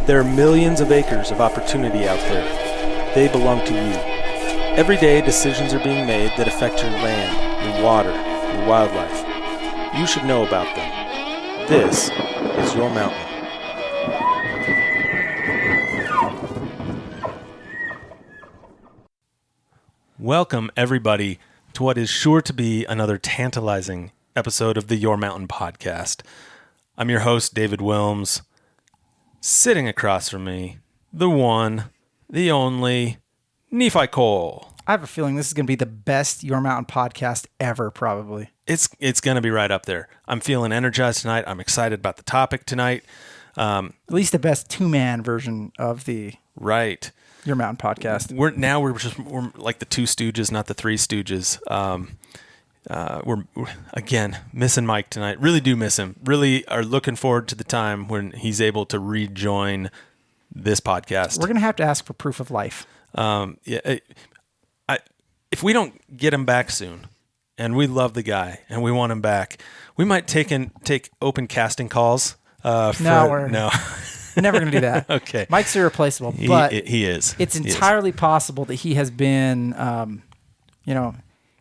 There are millions of acres of opportunity out there. They belong to you. Every day, decisions are being made that affect your land, your water, your wildlife. You should know about them. This is your mountain. Welcome, everybody, to what is sure to be another tantalizing episode of the Your Mountain podcast. I'm your host, David Wilms. Sitting across from me, the one, the only, Nephi Cole. I have a feeling this is going to be the best Your Mountain podcast ever, probably. It's going to be right up there. I'm feeling energized tonight. I'm excited about the topic tonight. At least the best two-man version of the Your Mountain podcast. We're like the Two Stooges, not the Three Stooges. We're again missing Mike tonight. Really do miss him. Really are looking forward to the time when he's able to rejoin this podcast. We're gonna have to ask for proof of life. If we don't get him back soon, and we love the guy and we want him back, we might take open casting calls. No. We're never gonna do that. Okay, Mike's irreplaceable, but he is. It's entirely possible that he has been,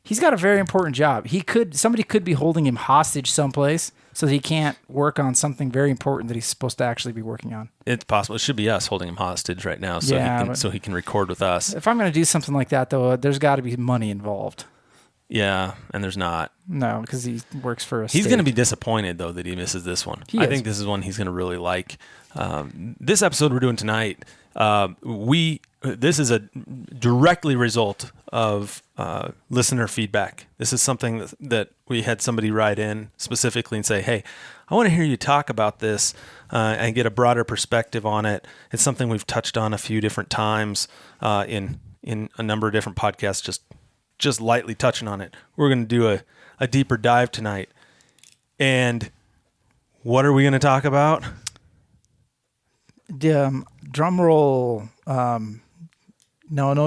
he's got a very important job. Somebody could be holding him hostage someplace so that he can't work on something very important that he's supposed to actually be working on. It's possible. It should be us holding him hostage right now so he can record with us. If I'm going to do something like that, though, there's got to be money involved. Yeah, and there's not. No, because he works for a He's state. going to be disappointed, though, that he misses this one. I think this is one he's going to really like. This episode we're doing tonight, this is a directly result of listener feedback. This is something that we had somebody write in specifically and say, hey, I want to hear you talk about this and get a broader perspective on it. It's something we've touched on a few different times in a number of different podcasts, just lightly touching on it. We're going to do a deeper dive tonight. And what are we going to talk about? Drum roll. No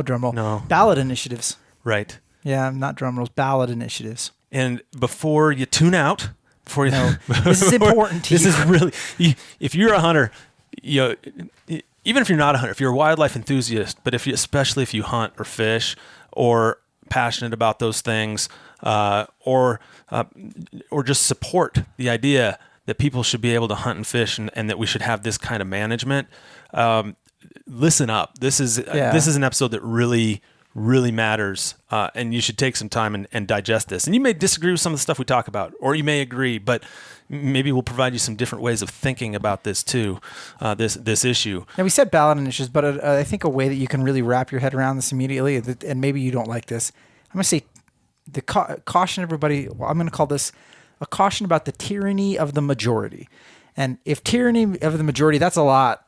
drum roll. No. Ballot initiatives. Right. Yeah, not drum rolls. Ballot initiatives. And before you tune out, this is important to you. This is really, if you're a hunter, even if you're not a hunter, if you're a wildlife enthusiast, but especially if you hunt or fish or passionate about those things, or just support the idea that people should be able to hunt and fish and that we should have this kind of management, listen up. This is an episode that really, really matters, and you should take some time and digest this. And you may disagree with some of the stuff we talk about, or you may agree, but maybe we'll provide you some different ways of thinking about this too, this issue. Now, we said ballot initiatives, but I think a way that you can really wrap your head around this immediately, and maybe you don't like this, I'm going to say caution everybody. Well, I'm going to call this a caution about the tyranny of the majority. And if tyranny of the majority, that's a lot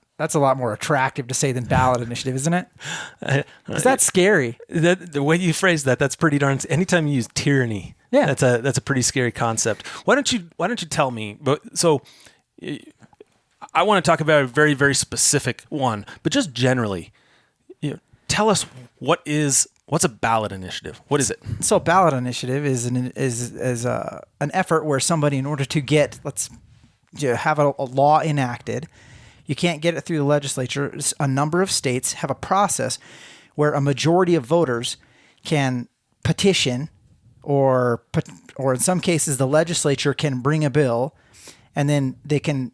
more attractive to say than ballot initiative, isn't it? Is that scary? The way you phrase that's pretty darn. Anytime you use tyranny, that's a pretty scary concept. Why don't you tell me? So, I want to talk about a very, very specific one, but just generally, tell us what's a ballot initiative? What is it? So, a ballot initiative is an effort where somebody, in order to have a law enacted. You can't get it through the legislature. A number of states have a process where a majority of voters can petition, or in some cases the legislature can bring a bill, and then they can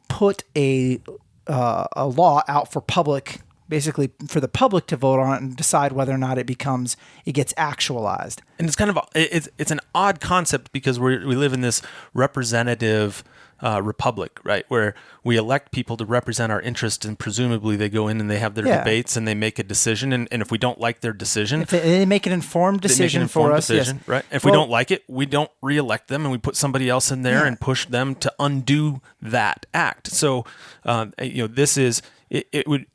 put a law out for public, basically for the public to vote on it and decide whether or not it gets actualized. And it's kind of it's an odd concept because we live in this representative republic, right, where we elect people to represent our interests, and presumably they go in and they have their debates and they make a decision, and if we don't like their decision, if they make an informed decision for us, yes. Right? If we don't like it, we don't re-elect them and we put somebody else in there and push them to undo that act. So, this is it would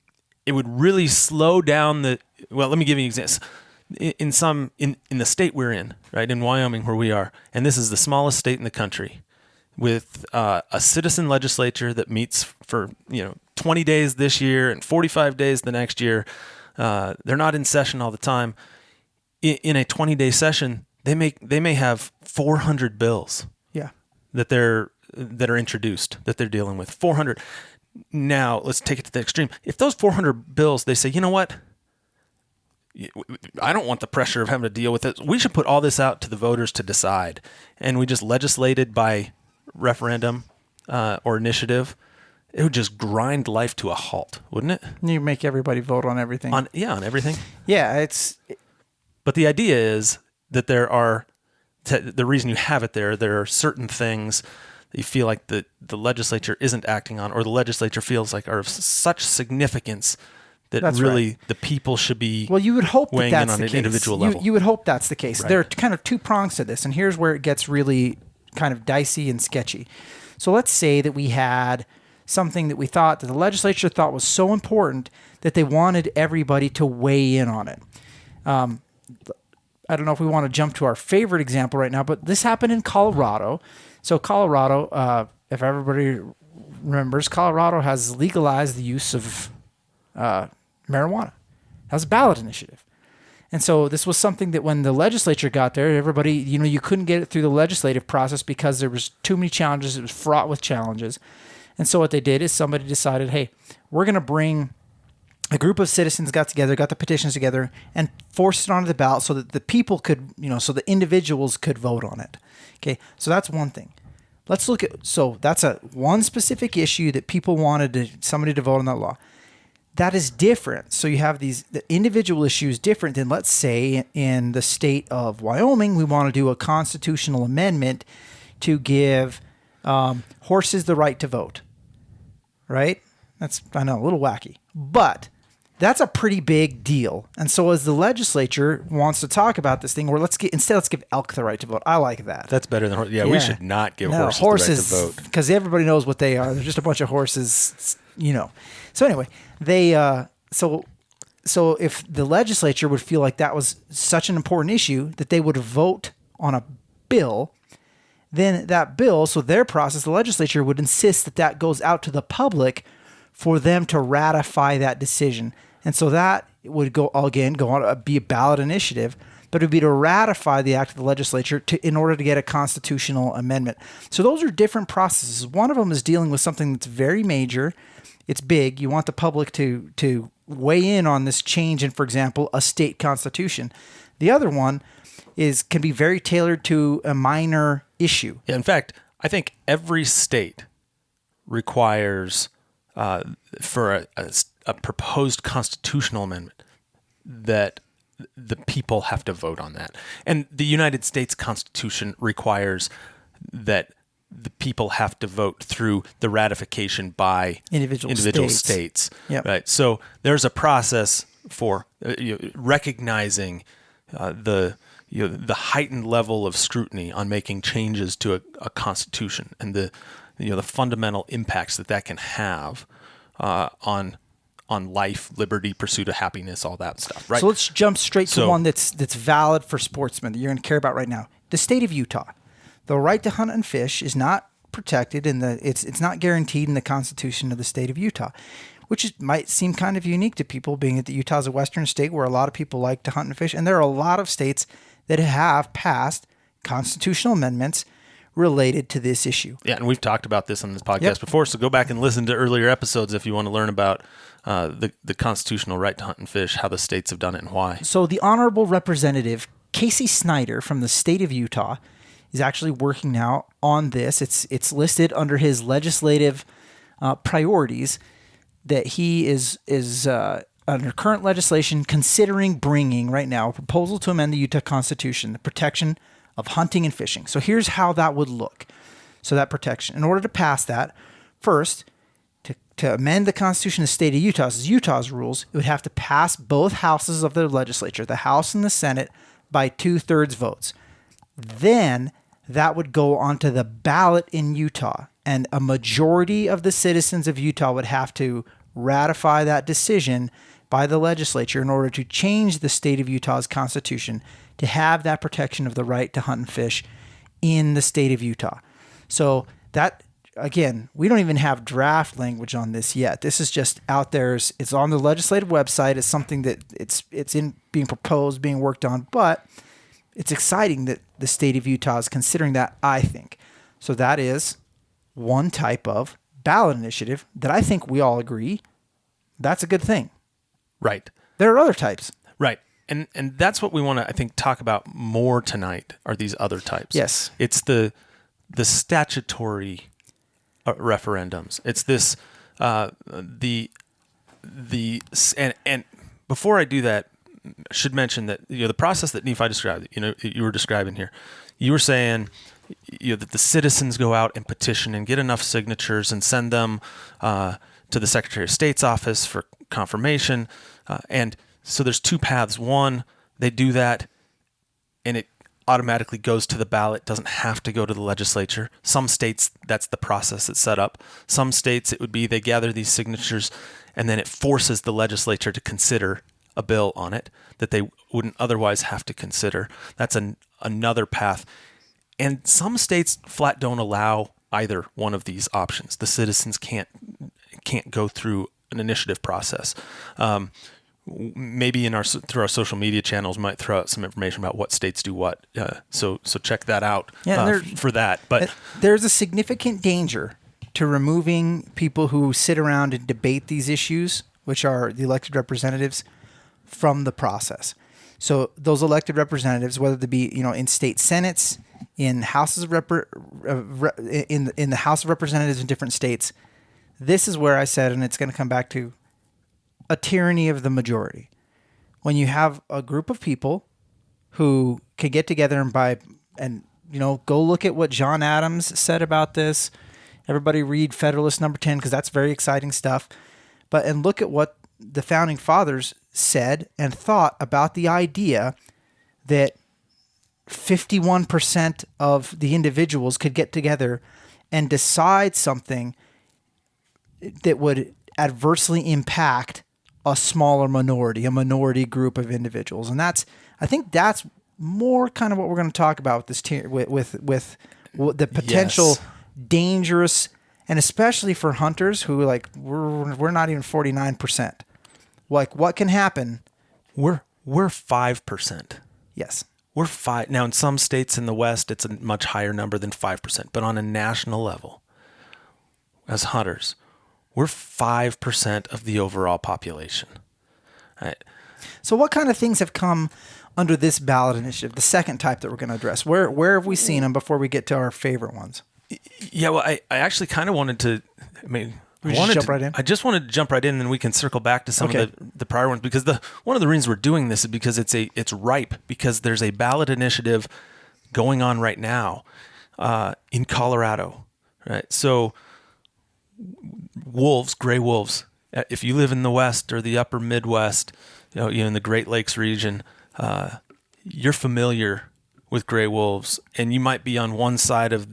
really slow down the. Well, let me give you an example. In the state we're in, right, in Wyoming where we are, and this is the smallest state in the country, with a citizen legislature that meets for 20 days this year and 45 days the next year. They're not in session all the time. In a 20-day session, they may have 400 bills. Yeah. that are introduced that they're dealing with. 400. Now let's take it to the extreme. If those 400 bills, they say, you know what? I don't want the pressure of having to deal with it. We should put all this out to the voters to decide. And we just legislated by referendum or initiative. It would just grind life to a halt, wouldn't it? You make everybody vote on everything. On everything. Yeah, But the idea is that the reason you have it there are certain things that you feel like the legislature isn't acting on, or the legislature feels like are of such significance that really the people should be you would hope weighing that's in on the an case. individual level. You would hope that's the case. Right. There are kind of two prongs to this, and here's where it gets really kind of dicey and sketchy. So let's say that we had something that we thought that the legislature thought was so important that they wanted everybody to weigh in on it. I don't know if we want to jump to our favorite example right now, but this happened in Colorado. So Colorado, if everybody remembers, Colorado has legalized the use of marijuana. That was a ballot initiative. And so this was something that when the legislature got there, everybody, you couldn't get it through the legislative process because there was too many challenges. It was fraught with challenges. And so what they did is somebody decided, hey, we're going to bring a group of citizens got together, got the petitions together, and forced it onto the ballot so that the people could, so the individuals could vote on it. Okay, so that's one thing. Let's look at, so that's one specific issue that people wanted somebody to vote on that law. That is different. So you have the individual issues different than, let's say, in the state of Wyoming, we want to do a constitutional amendment to give horses the right to vote. Right? That's, I know, a little wacky. But that's a pretty big deal. And so as the legislature wants to talk about this thing, let's give elk the right to vote. I like that. That's better than horses. Yeah, we should not give horses the right to vote. Because everybody knows what they are. They're just a bunch of horses, So anyway, they so if the legislature would feel like that was such an important issue that they would vote on a bill, then that bill, so their process, the legislature would insist that goes out to the public for them to ratify that decision. And so that would go on to be a ballot initiative, but it would be to ratify the act of the legislature in order to get a constitutional amendment. So those are different processes. One of them is dealing with something that's very major. It's big. You want the public to weigh in on this change in, for example, a state constitution. The other one can be very tailored to a minor issue. Yeah, in fact, I think every state requires for a proposed constitutional amendment that the people have to vote on that. And the United States Constitution requires that the people have to vote through the ratification by individual states. Yep. Right. So there's a process for recognizing the heightened level of scrutiny on making changes to a constitution and the fundamental impacts that can have on life, liberty, pursuit of happiness, all that stuff. Right. So let's jump straight to one that's valid for sportsmen that you're going to care about right now. The state of Utah. The right to hunt and fish is not protected it's not guaranteed in the Constitution of the state of Utah, which might seem kind of unique to people, being that Utah is a western state where a lot of people like to hunt and fish, and there are a lot of states that have passed constitutional amendments related to this issue. Yeah, and we've talked about this on this podcast before, so go back and listen to earlier episodes if you want to learn about the constitutional right to hunt and fish, how the states have done it and why. So the Honorable Representative Casey Snyder from the state of Utah is actually working now on this. It's listed under his legislative priorities that he is under current legislation considering bringing right now a proposal to amend the Utah Constitution, the protection of hunting and fishing. So here's how that would look. So that protection, in order to pass that, first, to amend the Constitution of the state of Utah's rules, it would have to pass both houses of the legislature, the House and the Senate, by 2/3 votes. Then that would go onto the ballot in Utah, and a majority of the citizens of Utah would have to ratify that decision by the legislature in order to change the state of Utah's constitution to have that protection of the right to hunt and fish in the state of Utah. So that, again, we don't even have draft language on this yet. This is just out there. It's on the legislative website. It's something that it's in being proposed, being worked on, but it's exciting that the state of Utah is considering that, I think. So that is one type of ballot initiative that I think we all agree that's a good thing. Right. There are other types. Right. And that's what we want to, I think, talk about more tonight are these other types. Yes. It's the statutory referendums. It's this, and before I do that, I should mention that, the process that Nephi described, you were describing here, you were saying, that the citizens go out and petition and get enough signatures and send them to the Secretary of State's office for confirmation. And so there's two paths. One, they do that and it automatically goes to the ballot, doesn't have to go to the legislature. Some states, that's the process that's set up. Some states, it would be they gather these signatures and then it forces the legislature to consider a bill on it that they wouldn't otherwise have to consider. That's another path. And some states flat don't allow either one of these options. The citizens can't go through an initiative process. Maybe through our social media channels might throw out some information about what states do what. So check that out for that. But there's a significant danger to removing people who sit around and debate these issues, which are the elected representatives, from the process. So those elected representatives, whether they be in state senates, in houses of in the House of Representatives in different states, this is where I said, and it's going to come back to a tyranny of the majority. When you have a group of people who can get together and go look at what John Adams said about this. Everybody read Federalist Number 10 because that's very exciting stuff. And look at what the founding fathers said and thought about the idea that 51% of the individuals could get together and decide something that would adversely impact a smaller minority, a minority group of individuals. And I think that's more kind of what we're going to talk about with this with the potential dangerous, and especially for hunters who we're not even 49%. What can happen? We're 5%. Yes. We're 5. Now, in some states in the West, it's a much higher number than 5%. But on a national level, as hunters, we're 5% of the overall population. Right. So what kind of things have come under this ballot initiative, the second type that we're going to address? Where have we seen them before we get to our favorite ones? Yeah, well, I actually kind of wanted to, I just wanted to jump right in and we can circle back to some of the prior ones, because one of the reasons we're doing this is because it's ripe, because there's a ballot initiative going on right now in Colorado, right? So gray wolves, if you live in the West or the upper Midwest, in the Great Lakes region, you're familiar with gray wolves, and you might be on one side of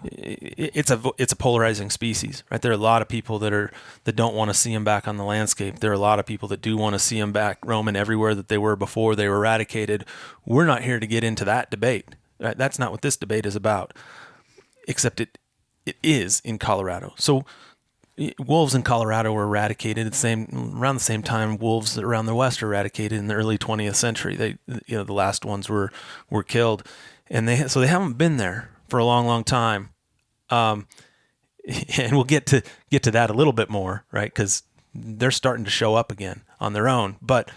it's a polarizing species, right? There are a lot of people that don't want to see them back on the landscape. There are a lot of people that do want to see them back roaming everywhere that they were before they were eradicated. We're not here to get into that debate. Right? That's not what this debate is about, except it is in Colorado. So wolves in Colorado were eradicated around the same time wolves around the West were eradicated in the early 20th century. The last ones were killed, and so they haven't been there for a long, long time. And we'll get to that a little bit more, right? Because they're starting to show up again on their own. But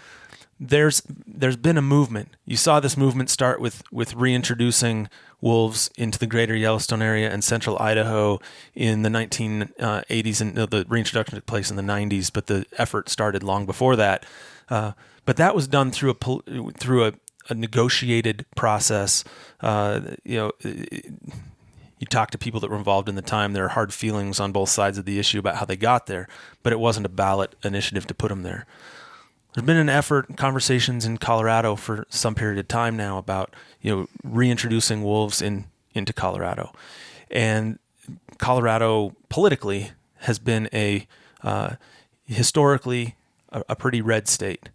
there's been a movement. You saw this movement start with reintroducing wolves into the greater Yellowstone area and central Idaho in the 1980s, and the reintroduction took place in the 90s, but the effort started long before that. But that was done through a negotiated process. You talk to people that were involved in the time. There are hard feelings on both sides of the issue about how they got there, but it wasn't a ballot initiative to put them there. There's been an effort, conversations in Colorado for some period of time now about reintroducing wolves into Colorado, and Colorado politically has been historically a pretty red state.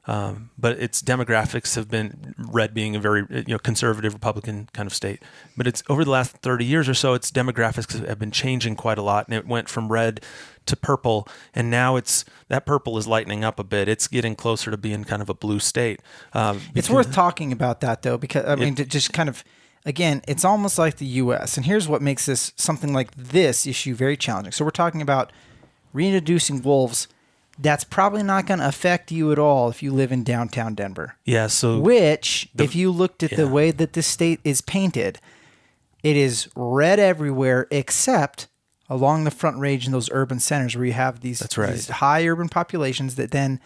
But its demographics have been red, being a very conservative Republican kind of state. But it's over the last 30 years or so, its demographics have been changing quite a lot, and it went from red to purple, and now that purple is lightening up a bit. It's getting closer to being kind of a blue state. It's worth talking about that though, because just kind of again, it's almost like the U.S. And here's what makes this something like this issue very challenging. So we're talking about reintroducing wolves. That's probably not going to affect you at all if you live in downtown Denver. Yeah. So Which, if you looked at the way that this state is painted, it is red everywhere except along the Front Range in those urban centers where you have these high urban populations that then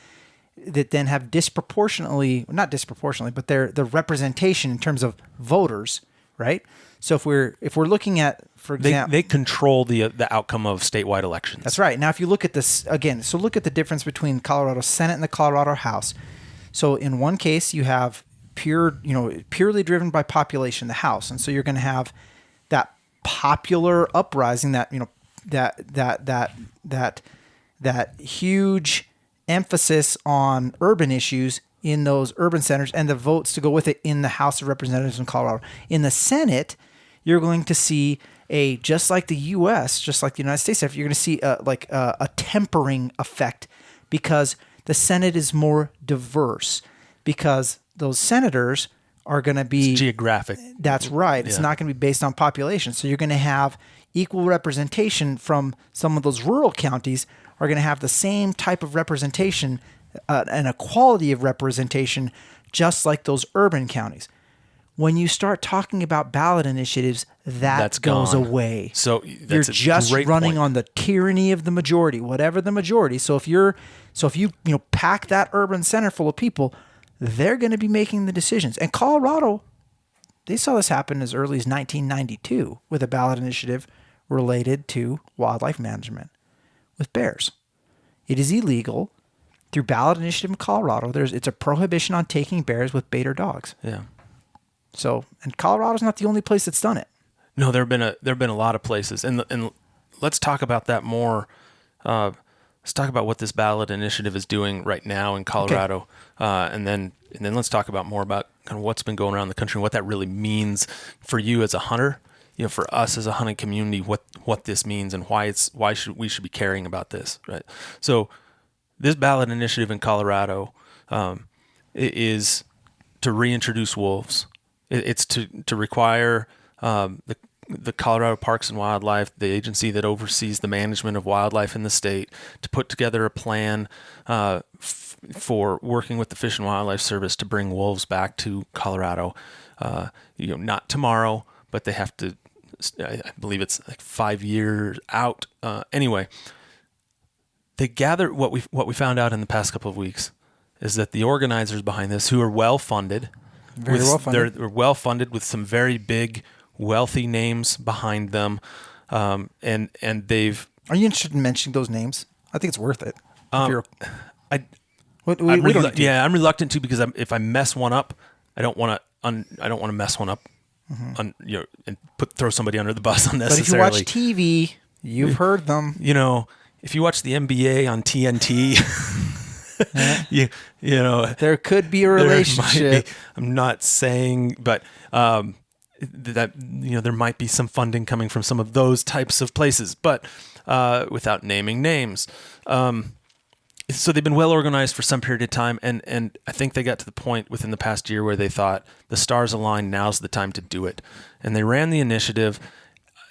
have disproportionately, not disproportionately, but the representation in terms of voters, right? So if we're looking at, for example, they control the outcome of statewide elections. That's right. Now, if you look at this again, so look at the difference between Colorado Senate and the Colorado House. So in one case, you have purely driven by population, the House, and so you're going to have that popular uprising, that huge emphasis on urban issues in those urban centers and the votes to go with it in the House of Representatives in Colorado. In the Senate, you're going to see just like the U.S., just like the United States, you're going to see a tempering effect because the Senate is more diverse, because those senators are going to be geographic. That's right. It's not going to be based on population. So you're going to have equal representation from some of those rural counties are going to have the same type of representation and a quality of representation just like those urban counties. When you start talking about ballot initiatives, that goes away. So you're just running on the tyranny of the majority, whatever the majority. So if you pack that urban center full of people, they're going to be making the decisions. And Colorado, they saw this happen as early as 1992 with a ballot initiative related to wildlife management with bears. It is illegal through ballot initiative in Colorado. It's a prohibition on taking bears with bait or dogs. Yeah. So, and Colorado's not the only place that's done it. No, there've been a lot of places, and let's talk about that more. Let's talk about what this ballot initiative is doing right now in Colorado, and then let's talk about more about kind of what's been going around the country and what that really means for you as a hunter. For us as a hunting community, what this means and why we should be caring about this, right? So, this ballot initiative in Colorado is to reintroduce wolves. It's to require the Colorado Parks and Wildlife, the agency that oversees the management of wildlife in the state, to put together a plan for working with the Fish and Wildlife Service to bring wolves back to Colorado. Not tomorrow, but they have to. I believe it's like 5 years out. Anyway, they gather what we found out in the past couple of weeks is that the organizers behind this, who are well funded. They're well funded with some very big, wealthy names behind them, and they've. Are you interested in mentioning those names? I think it's worth it. I'm reluctant to, because if I mess one up, I don't want to mess one up, and throw somebody under the bus unnecessarily. But if you watch TV, you've heard them. If you watch the NBA on TNT. There could be a relationship. I'm not saying, but that there might be some funding coming from some of those types of places, but without naming names. So they've been well organized for some period of time, and I think they got to the point within the past year where they thought the stars aligned. Now's the time to do it, and they ran the initiative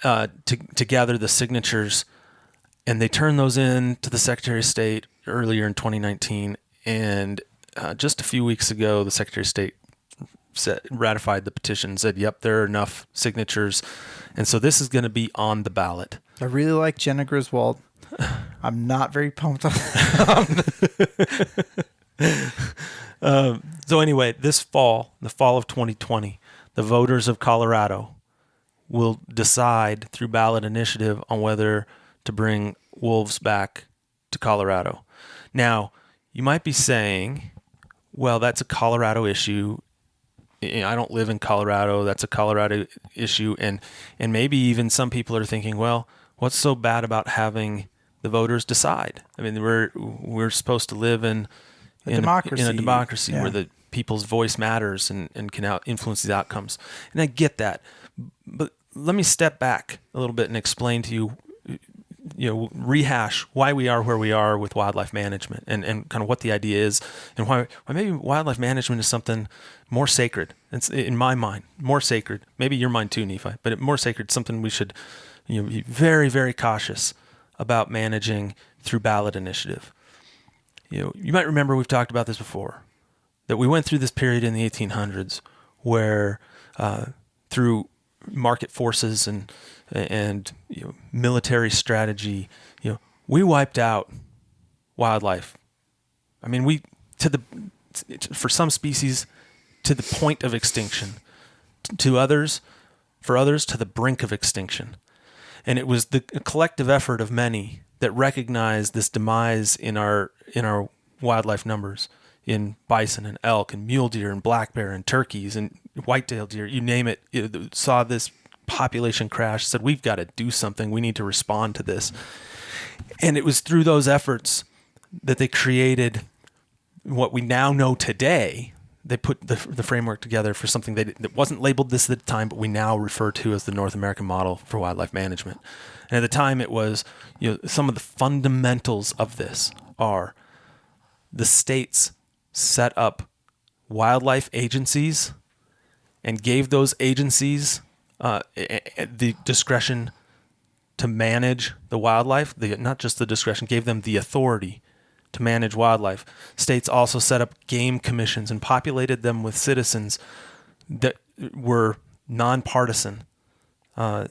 to gather the signatures, and they turned those in to the Secretary of State earlier in 2019, and just a few weeks ago, the Secretary of State ratified the petition, said, yep, there are enough signatures, and so this is going to be on the ballot. I really like Jenna Griswold. I'm not very pumped on So anyway, this fall, the fall of 2020, the voters of Colorado will decide through ballot initiative on whether to bring wolves back to Colorado. Now, you might be saying, well, that's a Colorado issue. I don't live in Colorado. That's a Colorado issue. And maybe even some people are thinking, well, what's so bad about having the voters decide? I mean, we're supposed to live in a democracy where the people's voice matters and can influence the outcomes. And I get that. But let me step back a little bit and explain to you rehash why we are where we are with wildlife management and kind of what the idea is and why maybe wildlife management is something more sacred. It's, in my mind, more sacred. Maybe your mind too, Nephi, but more sacred, something we should be very, very cautious about managing through ballot initiative. You might remember we've talked about this before, that we went through this period in the 1800s where through market forces and military strategy, we wiped out wildlife. I mean, for some species to the point of extinction, for others to the brink of extinction. And it was the collective effort of many that recognized this demise in our wildlife numbers, in bison and elk and mule deer and black bear and turkeys and white-tailed deer, you name it, saw this population crash, said, we've got to do something. We need to respond to this. And it was through those efforts that they created what we now know today. They put the framework together for something that wasn't labeled this at the time, but we now refer to as the North American model for wildlife management. And at the time it was, some of the fundamentals of this are the states set up wildlife agencies and gave those agencies the discretion to manage the wildlife, not just the discretion, gave them the authority to manage wildlife. States also set up game commissions and populated them with citizens that were nonpartisan, or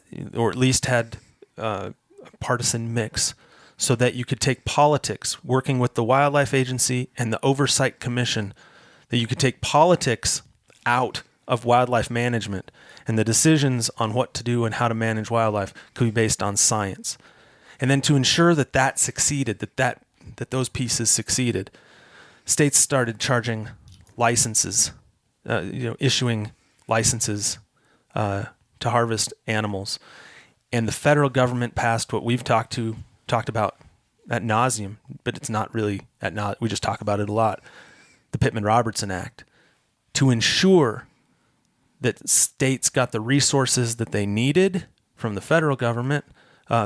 at least had a partisan mix, so that you could take politics, working with the Wildlife Agency and the Oversight Commission, that you could take politics out of wildlife management, and the decisions on what to do and how to manage wildlife could be based on science. And then to ensure that succeeded, that those pieces succeeded, states started charging licenses, issuing licenses to harvest animals. And the federal government passed what we've talked about ad nauseum, but it's not really we just talk about it a lot, the Pittman-Robertson Act, to ensure that states got the resources that they needed from the federal government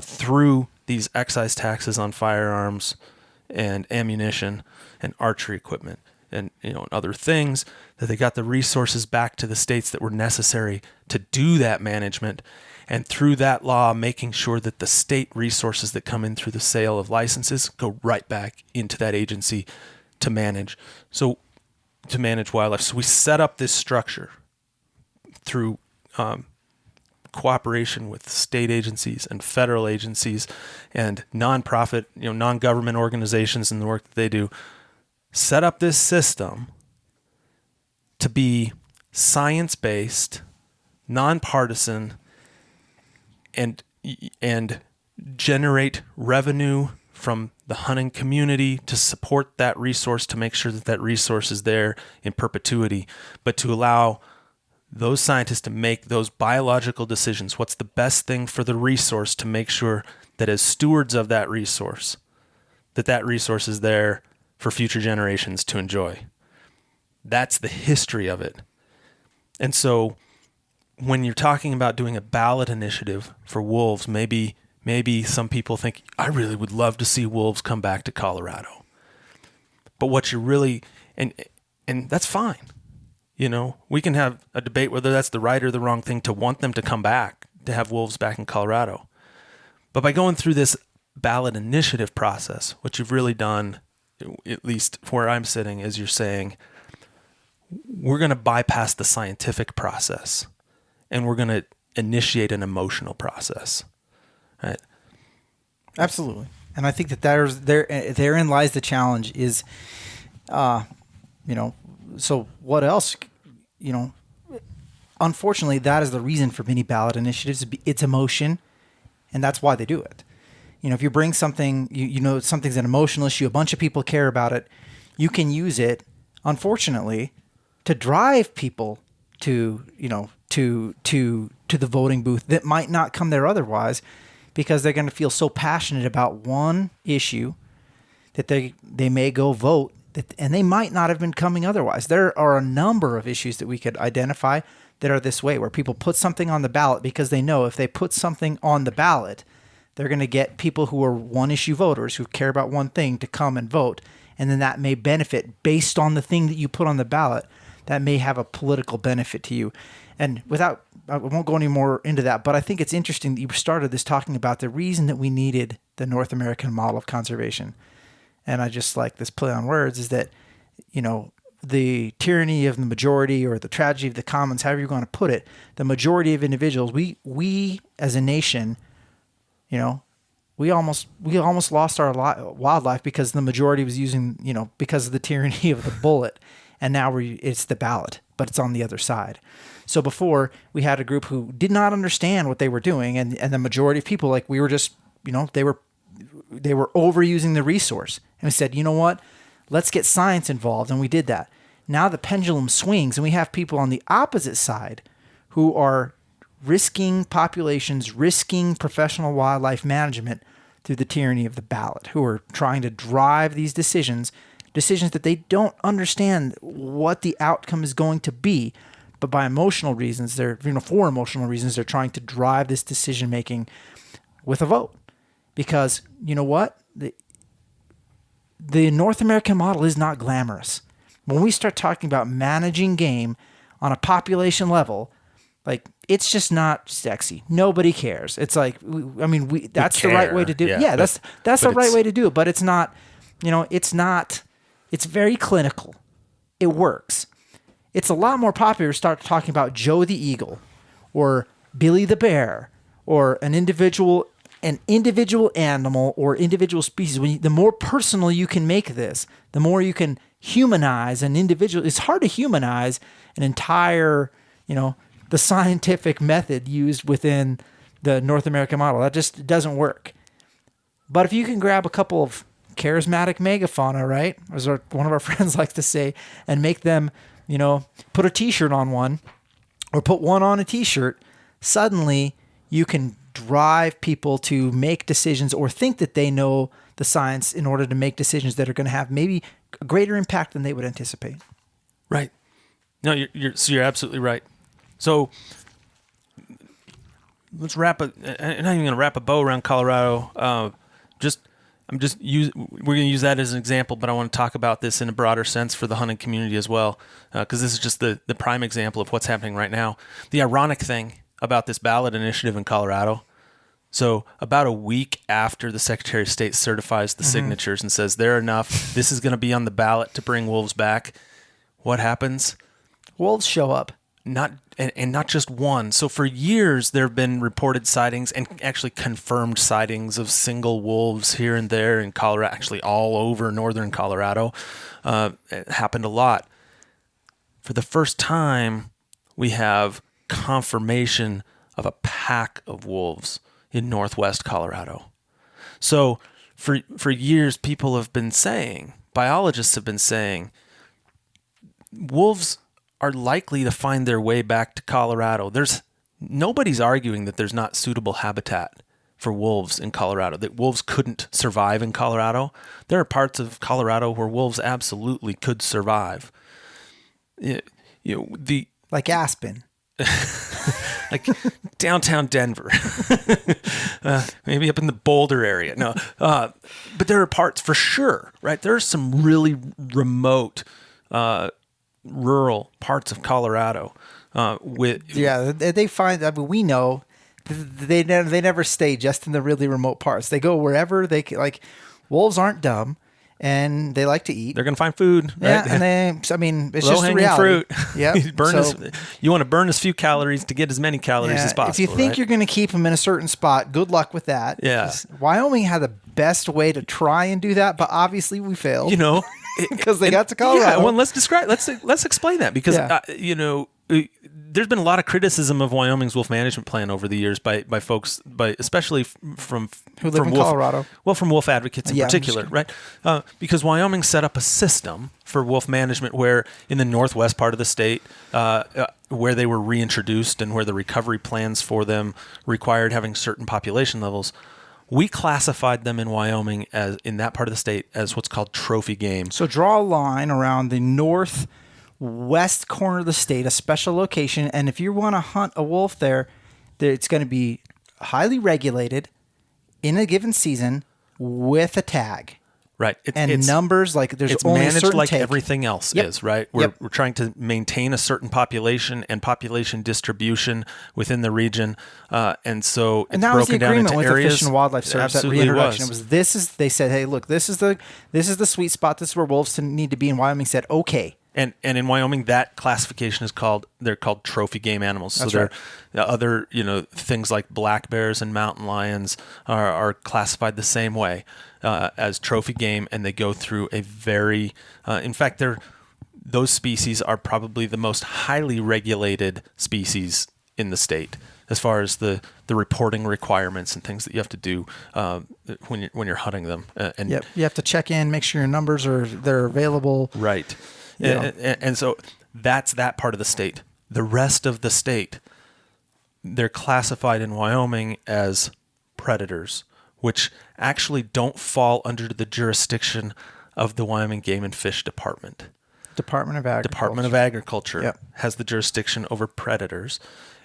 through these excise taxes on firearms and ammunition and archery equipment and other things, that they got the resources back to the states that were necessary to do that management. And through that law, making sure that the state resources that come in through the sale of licenses go right back into that agency to manage wildlife. So we set up this structure through cooperation with state agencies and federal agencies and nonprofit, non-government organizations and the work that they do, set up this system to be science-based, nonpartisan, and generate revenue from the hunting community to support that resource, to make sure that resource is there in perpetuity, but to allow those scientists to make those biological decisions. What's the best thing for the resource, to make sure that as stewards of that resource is there for future generations to enjoy. That's the history of it. And so when you're talking about doing a ballot initiative for wolves, maybe some people think, I really would love to see wolves come back to Colorado. But what you're really, and that's fine. We can have a debate whether that's the right or the wrong thing to want them to come back, to have wolves back in Colorado. But by going through this ballot initiative process, what you've really done, at least where I'm sitting, is you're saying, we're going to bypass the scientific process and we're going to initiate an emotional process. Right? Absolutely. And I think that therein lies the challenge is, so what else, unfortunately, that is the reason for many ballot initiatives. It's emotion, and that's why they do it. If you bring something, something's an emotional issue, a bunch of people care about it, you can use it, unfortunately, to drive people to the voting booth that might not come there otherwise, because they're going to feel so passionate about one issue that they may go vote, and they might not have been coming otherwise. There are a number of issues that we could identify that are this way, where people put something on the ballot because they know if they put something on the ballot They're going to get people who are one-issue voters who care about one thing to come and vote, and then that may benefit based on the thing that you put on the ballot. That may have a political benefit to you. And I won't go any more into that, but I think it's interesting that you started this talking about the reason that we needed the North American model of conservation. And I just like this play on words is that, the tyranny of the majority or the tragedy of the commons, however you're going to put it, the majority of individuals, we as a nation, we almost lost our wildlife because the majority was using, because of the tyranny of the bullet. And now it's the ballot, but it's on the other side. So before, we had a group who did not understand what they were doing, and the majority of people, like we were just, they were overusing the resource. And we said, you know what? Let's get science involved, and we did that. Now the pendulum swings, and we have people on the opposite side who are risking populations, risking professional wildlife management through the tyranny of the ballot, who are trying to drive these decisions that they don't understand what the outcome is going to be, but by emotional reasons, for emotional reasons, they're trying to drive this decision making with a vote. Because you know what? The North American model is not glamorous. When we start talking about managing game on a population level, like it's just not sexy. Nobody cares. It's like, that's the right way to do it. Yeah, that's the right way to do it. But it's not, it's very clinical. It works. It's a lot more popular to start talking about Joe the Eagle or Billy the Bear or an individual animal or individual species. The more personal you can make this, the more you can humanize an individual. It's hard to humanize an entire, the scientific method used within the North American model. That just doesn't work. But if you can grab a couple of charismatic megafauna, right, as one of our friends likes to say, and make them, put a t-shirt on one or put one on a t-shirt, suddenly you can drive people to make decisions or think that they know the science in order to make decisions that are going to have maybe a greater impact than they would anticipate. Right. No, you're absolutely right. So let's I'm not even going to wrap a bow around Colorado. We're going to use that as an example, but I want to talk about this in a broader sense for the hunting community as well, because this is just the prime example of what's happening right now. The ironic thing about this ballot initiative in Colorado, so about a week after the Secretary of State certifies the signatures and says they're enough, this is going to be on the ballot to bring wolves back, what happens? Wolves show up. Not just one. So for years, there have been reported sightings and actually confirmed sightings of single wolves here and there in Colorado, actually all over northern Colorado. It happened a lot. For the first time, we have confirmation of a pack of wolves in northwest Colorado. So for years, people have been saying, biologists have been saying, wolves are likely to find their way back to Colorado. Nobody's arguing that there's not suitable habitat for wolves in Colorado, that wolves couldn't survive in Colorado. There are parts of Colorado where wolves absolutely could survive. Like Aspen. Like downtown Denver, maybe up in the Boulder area. No, but there are parts for sure, right? There are some really remote, rural parts of Colorado they find. I mean, we know they never stay just in the really remote parts. They go wherever they can. Like wolves aren't dumb. And they like to eat. They're going to find food. Yeah, right? And it's just a reality. Fruit. Yeah, you want to burn as few calories to get as many calories as possible. If you think you're going to keep them in a certain spot, good luck with that. Yeah, Wyoming had the best way to try and do that, but obviously we failed. Because they got to Colorado. Yeah, well, let's explain that because there's been a lot of criticism of Wyoming's wolf management plan over the years by folks, especially from who live in Colorado. Well, from wolf advocates in particular, right? Because Wyoming set up a system for wolf management where in the northwest part of the state, where they were reintroduced and where the recovery plans for them required having certain population levels, we classified them in Wyoming in that part of the state as what's called trophy game. So draw a line around the northwest corner of the state, a special location, and if you want to hunt a wolf there, it's going to be highly regulated. in a given season with a tag. Right. And numbers, like there's it's only a managed certain like take. everything else Yep. is, right? We're trying to maintain a certain population and population distribution within the region. And so it's And that was the broken down agreement into with the areas. Fish and Wildlife Service at Absolutely reintroduction. They said, hey, look, this is the sweet spot. This is where wolves need to be. And Wyoming said, okay. And in Wyoming, that classification they're called trophy game animals. So That's they're other, things like black bears and mountain lions are classified the same way as trophy game, and they go through a very, in fact, those species are probably the most highly regulated species in the state as far as the reporting requirements and things that you have to do when you're hunting them. You have to check in, make sure your numbers they're available. Right. Yeah. And so that's that part of the state. The rest of the state, they're classified in Wyoming as predators, which actually don't fall under the jurisdiction of the Wyoming Game and Fish Department. Department of Agriculture has the jurisdiction over predators.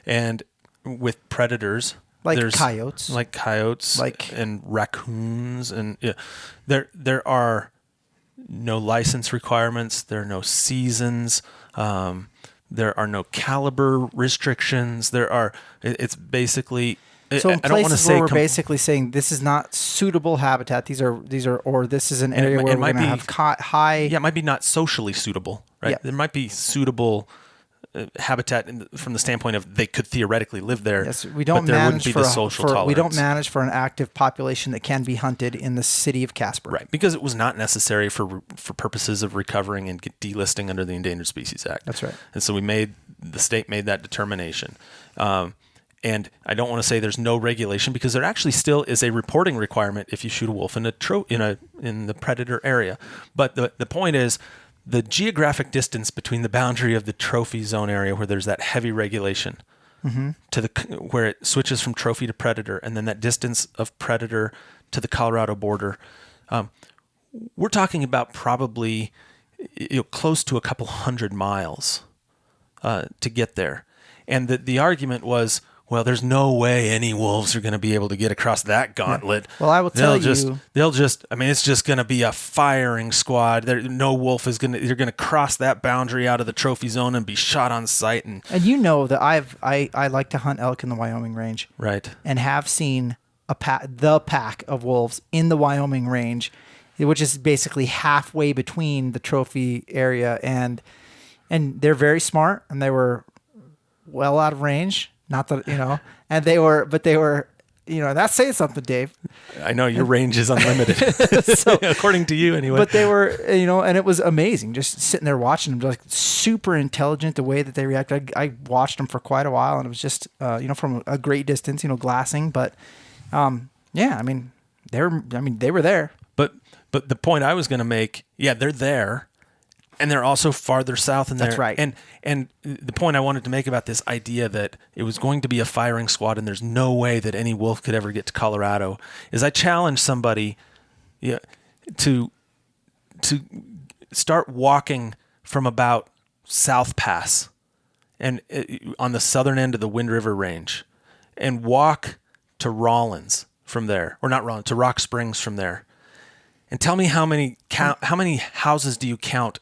And with predators, there's coyotes, and raccoons, and there are no license requirements. There are no seasons. There are no caliber restrictions. It's basically. So in I don't want to places say where we're basically saying this is not suitable habitat. These are, or this is an area where we're going to have high. Yeah, it might be not socially suitable, right? Yeah. There might be suitable habitat from the standpoint of they could theoretically live there. Yes, we don't but there manage wouldn't be the social tolerance. We don't manage for an active population that can be hunted in the city of Casper. Right, because it was not necessary for purposes of recovering and delisting under the Endangered Species Act. That's right. And so the state made that determination. And I don't want to say there's no regulation, because there actually still is a reporting requirement if you shoot a wolf in the predator area. But the point is, the geographic distance between the boundary of the trophy zone area, where there's that heavy regulation, to where it switches from trophy to predator, and then that distance of predator to the Colorado border, we're talking about probably close to a couple 100 miles to get there. And the argument was, well, there's no way any wolves are going to be able to get across that gauntlet. Well, I will tell you, it's just going to be a firing squad. No wolf is they're going to cross that boundary out of the trophy zone and be shot on sight. And you know that I like to hunt elk in the Wyoming range. Right. And have seen the pack of wolves in the Wyoming range, which is basically halfway between the trophy area and they're very smart, and they were well out of range. Not that, and they were, that's saying something, Dave. I know your range is unlimited. So, according to you anyway. But they were, and it was amazing just sitting there watching them, like super intelligent, the way that they reacted. I watched them for quite a while, and it was just, from a great distance, glassing. But, they were there. But the point I was going to make, they're there. And they're also farther south in there. That's right. And the point I wanted to make about this idea that it was going to be a firing squad and there's no way that any wolf could ever get to Colorado is I challenge somebody to start walking from about South Pass and on the southern end of the Wind River Range and walk to Rollins from there, or not Rollins, to Rock Springs from there. And tell me how many houses do you count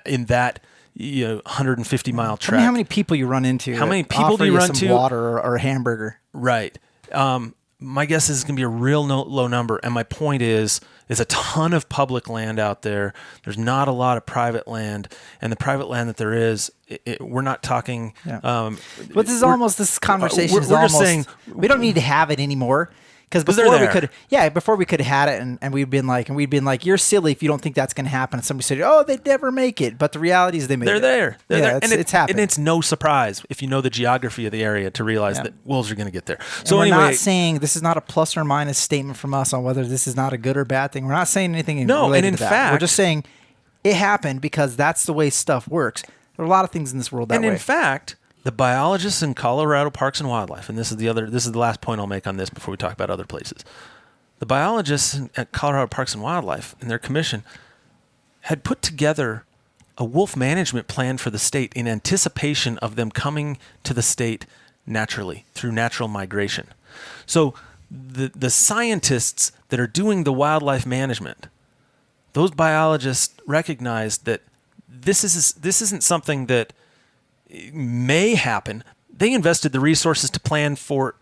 in that 150-mile trek? Tell me how many people you run into. How many people do you run into? Water or a hamburger. Right. My guess is it's going to be a real low number. And my point is a ton of public land out there. There's not a lot of private land. And the private land that there is, we're not talking. Yeah. But this conversation is almost saying we don't need to have it anymore. Because before we could have had it, and we'd been like, you're silly if you don't think that's going to happen. And somebody said, oh, they'd never make it. But the reality is they made it. They're there. It's happened. And it's no surprise if you know the geography of the area to realize that wolves are going to get there. So we're not saying, this is not a plus or minus statement from us on whether this is not a good or bad thing. We're not saying anything related to that. Fact, we're just saying it happened because that's the way stuff works. There are a lot of things in this world that way. And in fact, the biologists in Colorado Parks and Wildlife, and this is the last point I'll make on this before we talk about other places. The biologists at Colorado Parks and Wildlife and their commission had put together a wolf management plan for the state in anticipation of them coming to the state naturally through natural migration. So the scientists that are doing the wildlife management, those biologists recognize that this isn't something that may happen. They invested the resources to plan for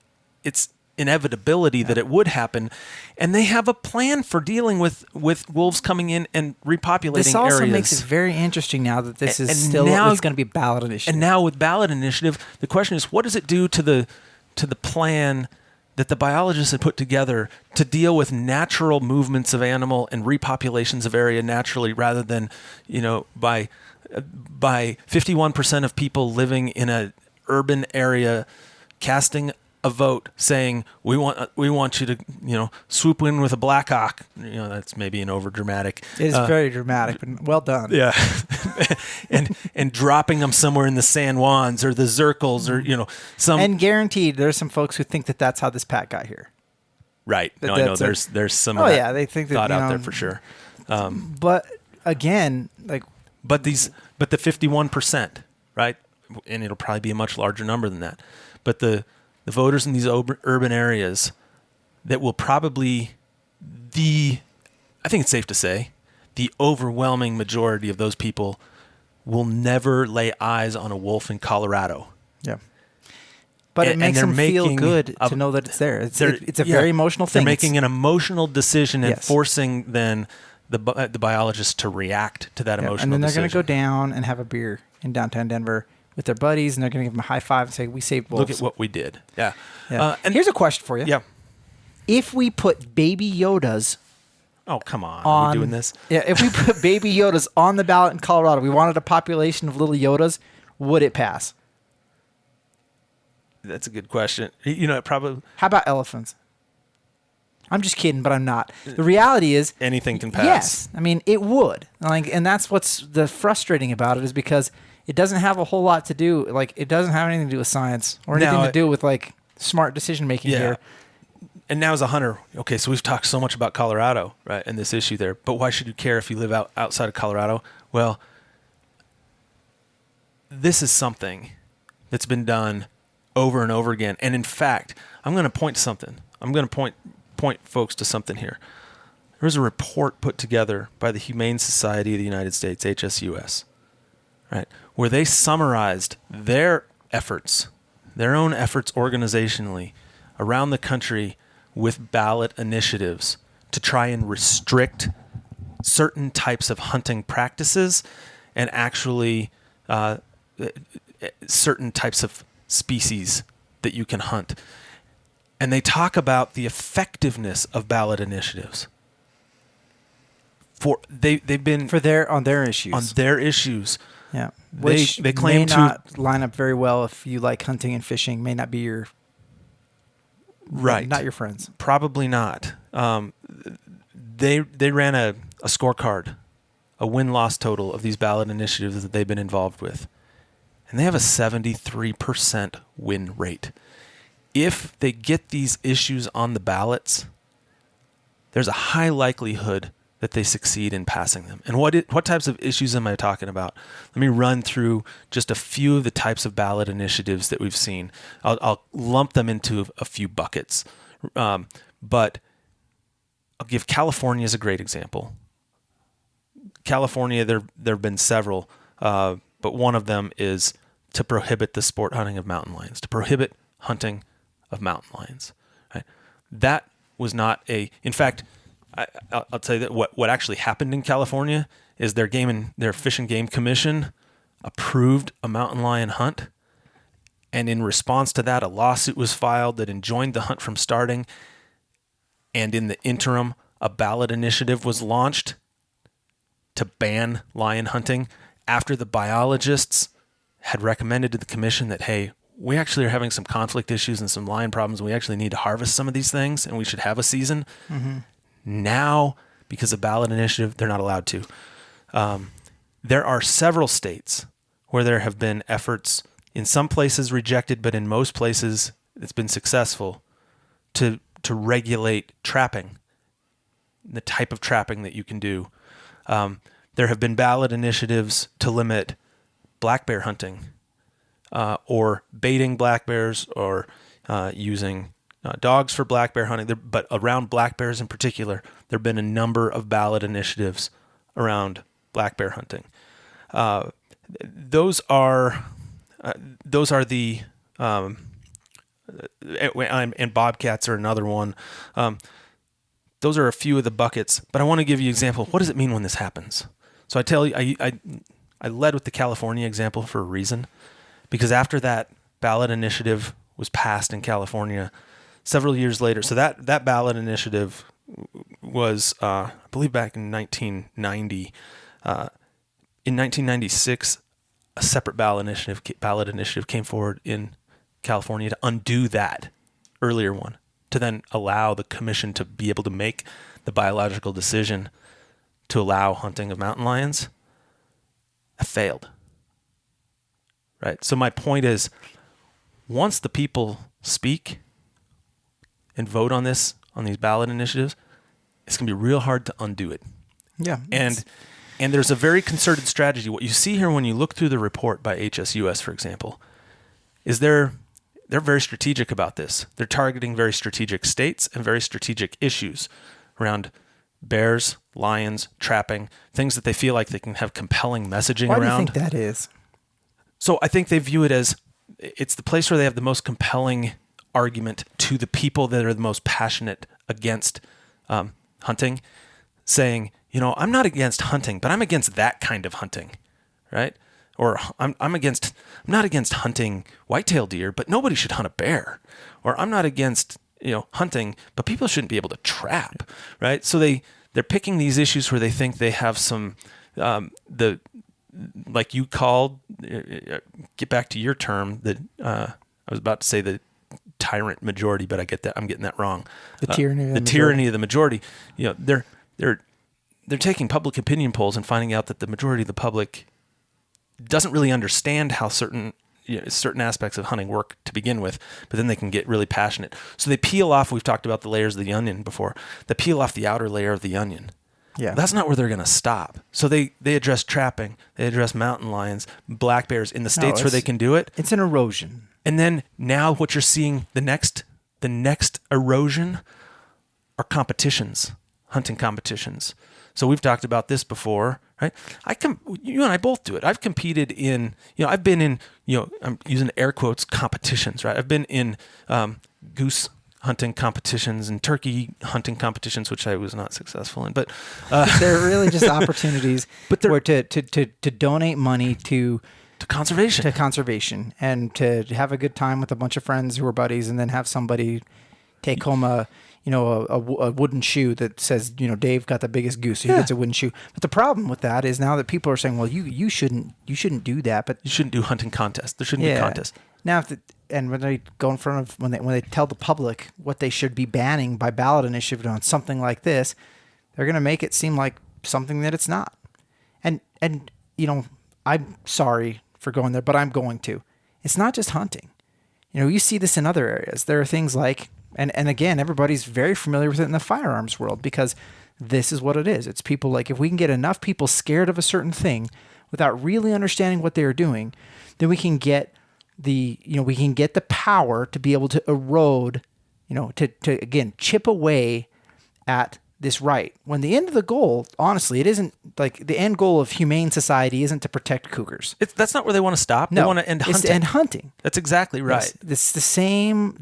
its inevitability that it would happen, and they have a plan for dealing with wolves coming in and repopulating This also areas. makes it very interesting now that this is And still now- it's going to be a ballot initiative. And now with ballot initiative, the question is, what does it do to the plan that the biologists had put together to deal with natural movements of animal and repopulations of area naturally, rather than, by 51% of people living in a urban area casting a vote saying we want you to swoop in with a Black Hawk. That's maybe an overdramatic. It is very dramatic, but well done. Yeah, and dropping them somewhere in the San Juans or the Zirkles or some. And guaranteed, there's some folks who think that that's how this Pat got here. Right. No, I know there's some. Oh of that yeah, they think that thought out there for sure. But again, but the 51%, right? And it'll probably be a much larger number than that. But the voters in these urban areas that will probably I think it's safe to say, the overwhelming majority of those people will never lay eyes on a wolf in Colorado. Yeah. But it makes them feel good to know that it's there. It's a very emotional thing. They're making an emotional decision and Yes. forcing then the biologists to react to that emotional decision. And then they're going to go down and have a beer in downtown Denver with their buddies, and they're going to give them a high five and say, "We saved wolves." Look at what we did. Yeah. And here's a question for you. Yeah. If we put baby Yodas Oh, come on. Are we doing this? Yeah, if we put baby Yodas on the ballot in Colorado, we wanted a population of little Yodas, would it pass? That's a good question. It probably How about elephants? I'm just kidding, but I'm not. The reality is anything can pass. yes. I mean, it would. And that's what's the frustrating about it, is because it doesn't have a whole lot to do. It doesn't have anything to do with science or anything to do with smart decision making here. And now as a hunter, okay, so we've talked so much about Colorado, right, and this issue there. But why should you care if you live outside of Colorado? Well, this is something that's been done over and over again. And in fact, I'm going to point to something. I'm going to point folks to something here. There was a report put together by the Humane Society of the United States, HSUS, right, where they summarized their own efforts organizationally around the country with ballot initiatives to try and restrict certain types of hunting practices and actually certain types of species that you can hunt. And they talk about the effectiveness of ballot initiatives. They've been on their issues. On their issues. Yeah. They claim may not line up very well if you like hunting and fishing, may not be your right. Not your friends. Probably not. They ran a scorecard, a win-loss total of these ballot initiatives that they've been involved with. And they have a 73% win rate. If they get these issues on the ballots, there's a high likelihood that they succeed in passing them. And what types of issues am I talking about? Let me run through just a few of the types of ballot initiatives that we've seen. I'll lump them into a few buckets. But I'll give California as a great example. California, there have been several, but one of them is to prohibit the sport hunting of mountain lions, to prohibit hunting of mountain lions. Right? That was not in fact, I'll tell you that what actually happened in California is their Fish and Game Commission approved a mountain lion hunt. And in response to that, a lawsuit was filed that enjoined the hunt from starting. And in the interim, a ballot initiative was launched to ban lion hunting after the biologists had recommended to the commission that, hey, we actually are having some conflict issues and some lion problems. We actually need to harvest some of these things and we should have a season. Mm-hmm. Now, because of ballot initiative, they're not allowed to. There are several states where there have been efforts, in some places rejected, but in most places it's been successful, to regulate trapping, the type of trapping that you can do. There have been ballot initiatives to limit black bear hunting, or baiting black bears, or using dogs for black bear hunting, but around black bears in particular, there have been a number of ballot initiatives around black bear hunting. Those are the and bobcats are another one. Those are a few of the buckets, but I want to give you an example. What does it mean when this happens? So I tell you, I led with the California example for a reason, because after that ballot initiative was passed in California, several years later, so that ballot initiative was, I believe, back in 1990. In 1996, a separate ballot initiative came forward in California to undo that earlier one, to then allow the commission to be able to make the biological decision to allow hunting of mountain lions. It failed. Right? So my point is, once the people speak and vote on these ballot initiatives, it's going to be real hard to undo it. Yeah. And there's a very concerted strategy. What you see here when you look through the report by HSUS, for example, is they're very strategic about this. They're targeting very strategic states and very strategic issues around bears, lions, trapping, things that they feel like they can have compelling messaging around. Why do you think that is? So I think they view it as it's the place where they have the most compelling argument to the people that are the most passionate against hunting, saying, I'm not against hunting, but I'm against that kind of hunting, right? Or I'm not against hunting whitetail deer, but nobody should hunt a bear. Or I'm not against hunting, but people shouldn't be able to trap, right? So they're picking these issues where they think they have some like you called, get back to your term, that I was about to say the tyrant majority, but I'm getting that wrong. The tyranny of the majority. Tyranny of the majority. They're taking public opinion polls and finding out that the majority of the public doesn't really understand how certain aspects of hunting work to begin with, but then they can get really passionate. So they peel off, we've talked about the layers of the onion before, they peel off the outer layer of the onion. Yeah. That's not where they're going to stop. So they address trapping, they address mountain lions, black bears in the states where they can do it. It's an erosion. And then now what you're seeing, the next erosion are competitions, hunting competitions. So we've talked about this before, right? You and I both do it. I've competed in, I've been in, I'm using air quotes, competitions, right? I've been in goose hunting competitions and turkey hunting competitions, which I was not successful in. But they're really just opportunities where to donate money to conservation and to have a good time with a bunch of friends who are buddies, and then have somebody take home a wooden shoe that says, Dave got the biggest goose, so he gets a wooden shoe. But the problem with that is now that people are saying, well, you shouldn't do that, but you shouldn't do hunting contests. There shouldn't be contests. Now, when they go in front of, when they tell the public what they should be banning by ballot initiative on something like this, they're going to make it seem like something that it's not. And I'm sorry for going there, but I'm going to. It's not just hunting. You see this in other areas. There are things like, and again, everybody's very familiar with it in the firearms world, because this is what it is. It's people like, if we can get enough people scared of a certain thing without really understanding what they're doing, then we can get the power to be able to erode, to again, chip away at this right. When the end of the goal, honestly, it isn't like the end goal of humane society isn't to protect cougars. That's not where they want to stop. No, they want to end hunting. It's to end hunting. That's exactly right. It's the same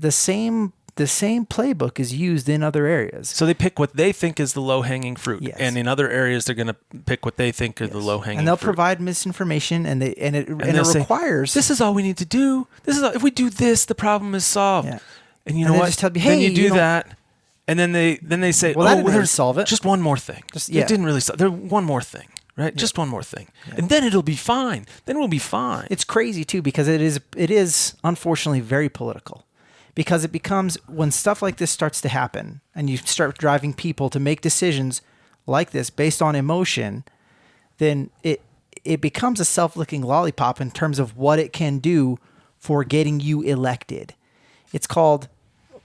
playbook is used in other areas. So they pick what they think is the low-hanging fruit. Yes. And in other areas, they're going to pick what they think are the low-hanging fruit. And they'll provide misinformation, and it requires... This is all we need to do. If we do this, the problem is solved. Yeah. And you know what? Just tell me, then you do that, and then they say, that didn't really solve it. Just one more thing. It didn't really solve it. One more thing. Right? Yeah. Just one more thing. Yeah. And then it'll be fine. Then we'll be fine. It's crazy, too, because it is unfortunately very political. Because it becomes, when stuff like this starts to happen and you start driving people to make decisions like this based on emotion, then it becomes a self-licking lollipop in terms of what it can do for getting you elected. It's called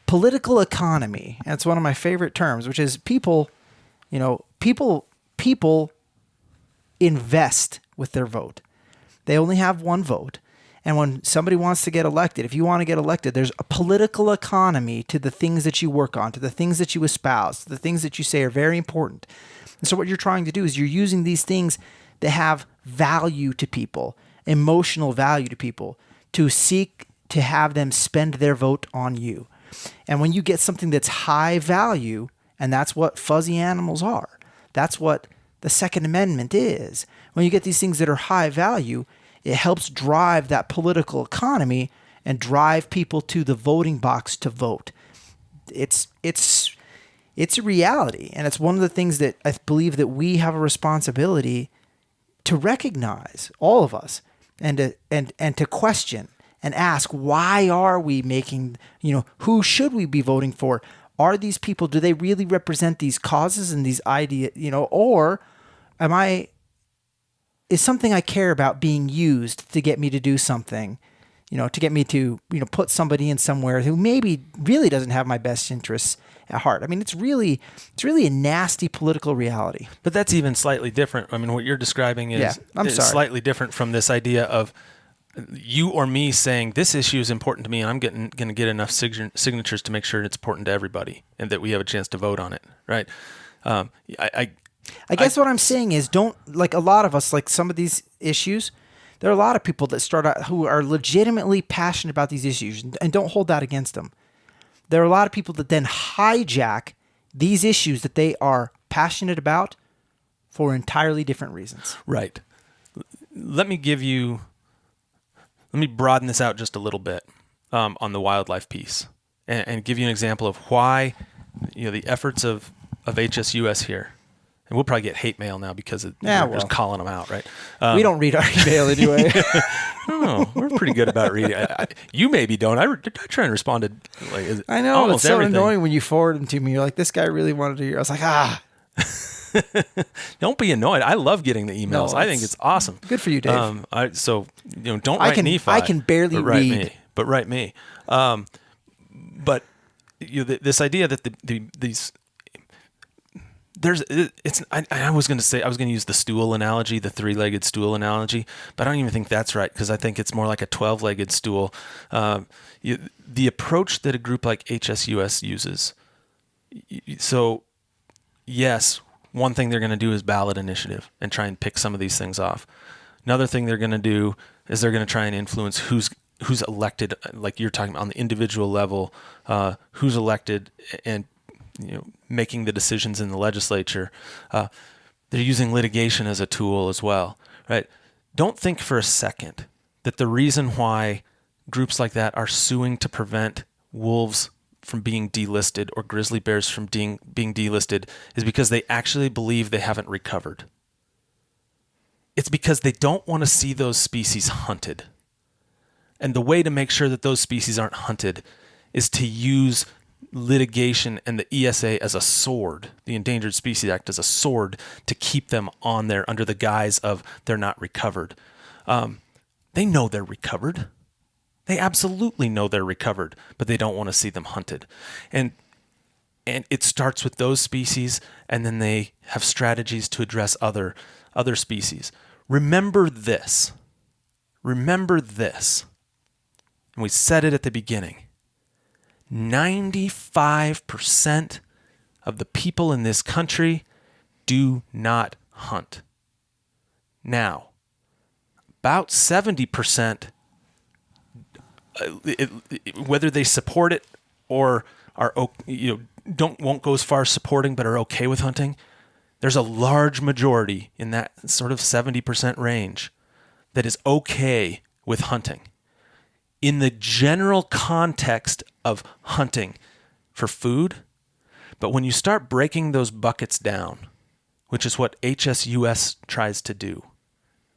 political economy. And it's one of my favorite terms, which is people invest with their vote. They only have one vote. And when somebody wants to get elected, if you want to get elected, there's a political economy to the things that you work on, to the things that you espouse, to the things that you say are very important. And so what you're trying to do is you're using these things that have value to people, emotional value to people, to seek to have them spend their vote on you. And when you get something that's high value, and that's what fuzzy animals are, that's what the Second Amendment is. When you get these things that are high value, it helps drive that political economy and drive people to the voting box to vote. It's a reality, and it's one of the things that I believe that we have a responsibility to recognize, all of us, and to question and ask, why are we making, who should we be voting for? Are these people, do they really represent these causes and these ideas, or is something I care about being used to get me to do something, to get me to, put somebody in somewhere who maybe really doesn't have my best interests at heart. I mean, it's really a nasty political reality. But that's even slightly different. I mean, what you're describing is slightly different from this idea of you or me saying this issue is important to me and I'm going to get enough signatures to make sure it's important to everybody and that we have a chance to vote on it, right? I guess what I'm saying is, don't, like a lot of us, like some of these issues, there are a lot of people that start out who are legitimately passionate about these issues and don't hold that against them. There are a lot of people that then hijack these issues that they are passionate about for entirely different reasons. Right. Let me broaden this out just a little bit on the wildlife piece and give you an example of why, the efforts of HSUS here. And we'll probably get hate mail now because we're just calling them out, right? We don't read our email anyway. No, we're pretty good about reading. You maybe don't. I try and respond to I know, almost it's so everything. annoying when you forward them to me. You're like, this guy really wanted to hear. I was like, Don't be annoyed. I love getting the emails. No, I think it's awesome. Good for you, Dave. Don't write Nephi. I can barely read. Write me. But this idea that these I was going to use the stool analogy, the 3-legged stool analogy, but I don't even think that's right because I think it's more like a 12-legged stool. The approach that a group like HSUS uses. So, yes, one thing they're going to do is ballot initiative and try and pick some of these things off. Another thing they're going to do is they're going to try and influence who's elected, like you're talking about on the individual level, who's elected and making the decisions in the legislature. They're using litigation as a tool as well, right? Don't think for a second that the reason why groups like that are suing to prevent wolves from being delisted or grizzly bears from being delisted is because they actually believe they haven't recovered. It's because they don't want to see those species hunted. And the way to make sure that those species aren't hunted is to use litigation and the ESA as a sword, the Endangered Species Act as a sword to keep them on there under the guise of they're not recovered. They know they're recovered. They absolutely know they're recovered, but they don't want to see them hunted. And it starts with those species, and then they have strategies to address other species. Remember this. And we said it at the beginning. 95% of the people in this country do not hunt. Now, about 70%, whether they support it or won't go as far as supporting but are okay with hunting, there's a large majority in that sort of 70% range that is okay with hunting. In the general context of hunting for food, but when you start breaking those buckets down, which is what HSUS tries to do,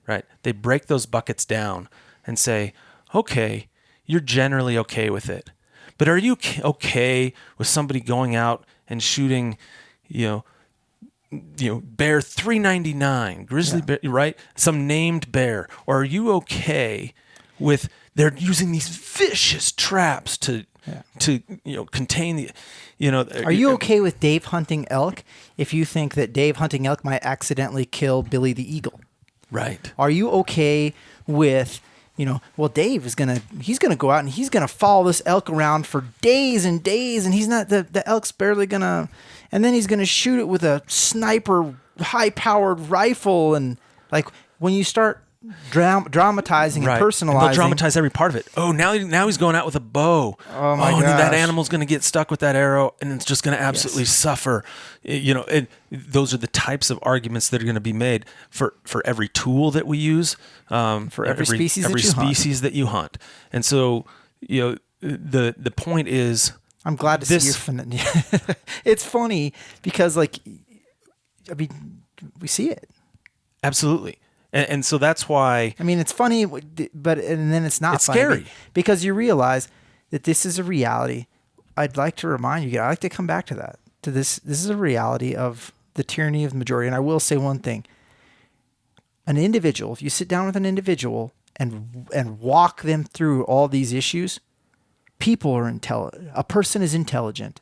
right? They break those buckets down and say, okay, you're generally okay with it, but are you okay with somebody going out and shooting, bear 399, grizzly bear, right? Some named bear, or are you okay with they're using these vicious traps to contain the, Are you okay with Dave hunting elk if you think that Dave hunting elk might accidentally kill Billy the Eagle? Right. Are you okay with well, Dave he's gonna go out and he's gonna follow this elk around for days and days, and he's not the elk's barely gonna, and then he's gonna shoot it with a sniper high powered rifle, and like when you start dramatizing and personalizing, and they'll dramatize every part of it. Oh, now he's going out with a bow. Oh my gosh. And that animal's going to get stuck with that arrow, and it's just going to absolutely suffer. And those are the types of arguments that are going to be made for every tool that we use, for every species that you hunt. And so, the point is, I'm glad to see you're it's funny because, like, I mean, we see it. Absolutely. And so that's why. I mean, it's funny, but and then it's not. It's funny scary because you realize that this is a reality. I'd like to remind you. I like to come back to that. To this. This is a reality of the tyranny of the majority. And I will say one thing. An individual, if you sit down with an individual and walk them through all these issues, people are intelligent. A person is intelligent.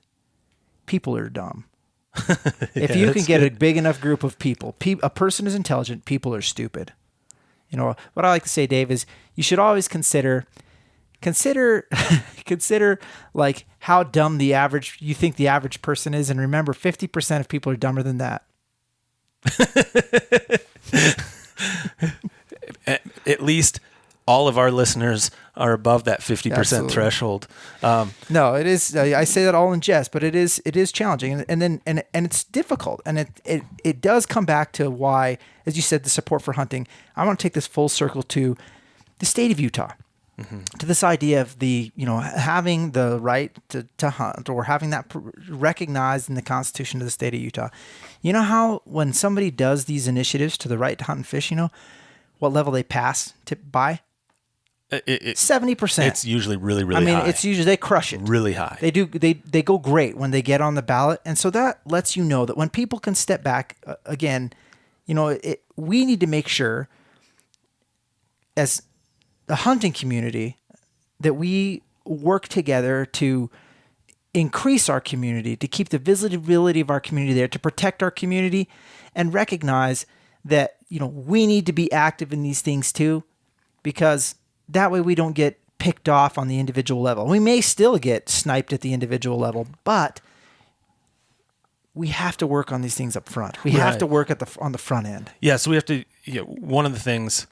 People are dumb. If you can get a big enough group of people, a person is intelligent, people are stupid. What I like to say, Dave, is you should always consider like how dumb you think the average person is, and remember 50% of people are dumber than that. At least all of our listeners are above that 50% threshold. No, it is. I say that all in jest, but it is challenging, and it's difficult, and it does come back to why, as you said, the support for hunting. I want to take this full circle to the state of Utah, to this idea of having the right to hunt, or having that recognized in the Constitution of the state of Utah. You know how when somebody does these initiatives to the right to hunt and fish, what level they pass by? 70%. It's usually really, really high. It's usually they crush it. Really high. They do. They go great when they get on the ballot, and so that lets you know that when people can step back again, we need to make sure, as the hunting community, that we work together to increase our community, to keep the visibility of our community there, to protect our community, and recognize that we need to be active in these things too, because that way we don't get picked off on the individual level. We may still get sniped at the individual level, but we have to work on these things up front. We have to work on the front end. Yeah, so we have to, one of the things,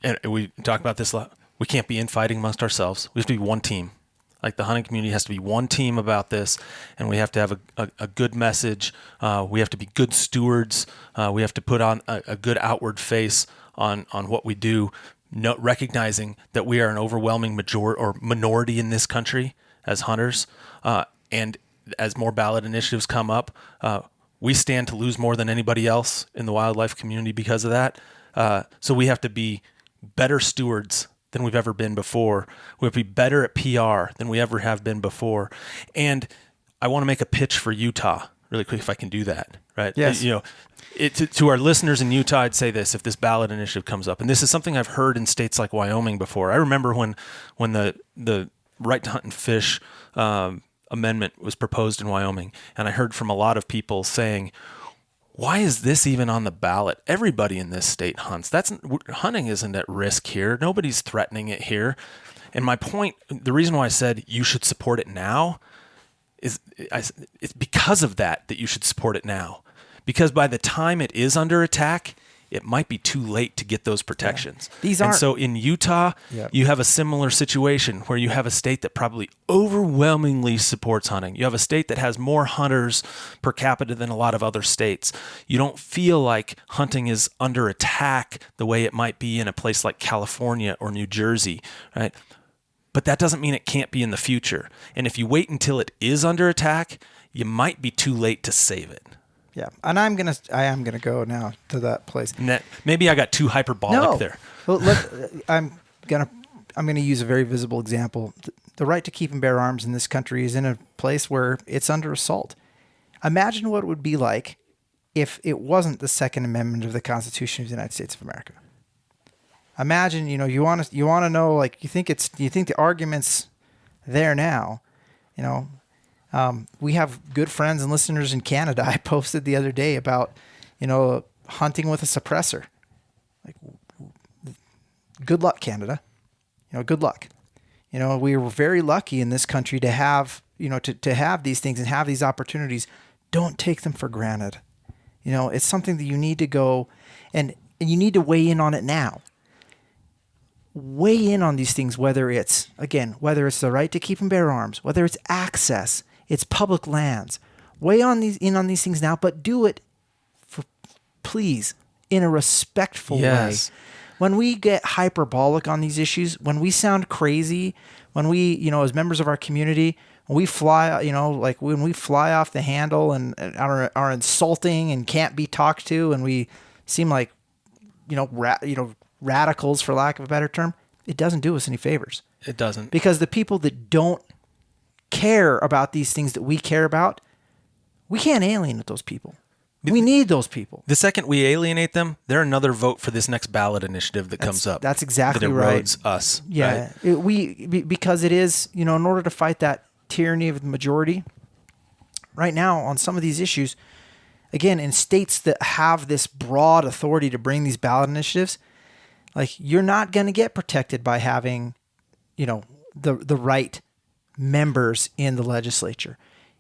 and we talk about this a lot, we can't be infighting amongst ourselves. We have to be one team. Like the hunting community has to be one team about this, and we have to have a good message. We have to be good stewards. We have to put on a good outward face on what we do, recognizing that we are an overwhelming minority in this country as hunters. And as more ballot initiatives come up, we stand to lose more than anybody else in the wildlife community because of that. So we have to be better stewards than we've ever been before. We have to be better at PR than we ever have been before. And I want to make a pitch for Utah really quick, if I can do that, right? Yes. To our listeners in Utah, I'd say this: if this ballot initiative comes up, and this is something I've heard in states like Wyoming before. I remember when the right to hunt and fish amendment was proposed in Wyoming, and I heard from a lot of people saying, why is this even on the ballot? Everybody in this state hunts. Hunting isn't at risk here. Nobody's threatening it here. And my point, the reason why I said you should support it now it's because of that you should support it now. Because by the time it is under attack, it might be too late to get those protections. Yeah. And so in Utah, you have a similar situation where you have a state that probably overwhelmingly supports hunting. You have a state that has more hunters per capita than a lot of other states. You don't feel like hunting is under attack the way it might be in a place like California or New Jersey, right? But that doesn't mean it can't be in the future. And if you wait until it is under attack, you might be too late to save it. Yeah, and I am gonna go now to that place. Maybe I got too hyperbolic there. Well, I'm gonna use a very visible example. The right to keep and bear arms in this country is in a place where it's under assault. Imagine what it would be like if it wasn't the Second Amendment of the Constitution of the United States of America. Imagine, you want to know, like, you think the argument's there now, we have good friends and listeners in Canada. I posted the other day about, hunting with a suppressor. Like, good luck, Canada. Good luck. We were very lucky in this country to have, to have these things and have these opportunities. Don't take them for granted. It's something that you need to go and you need to weigh in on it now. Weigh in on these things, whether it's the right to keep and bear arms, whether it's access, it's public lands. Weigh on these things now, but do it please, in a respectful way. When we get hyperbolic on these issues, when we sound crazy, when we, as members of our community, when we fly, when we fly off the handle and are insulting and can't be talked to, and we seem like, radicals, for lack of a better term, it doesn't do us any favors. It doesn't. Because the people that don't care about these things that we care about, we can't alienate those people. We need those people. The second we alienate them, they're another vote for this next ballot initiative that comes up. That's exactly that erodes us. Yeah, right? Because it is, in order to fight that tyranny of the majority, right now on some of these issues, again, in states that have this broad authority to bring these ballot initiatives, like, you're not going to get protected by having, the right members in the legislature.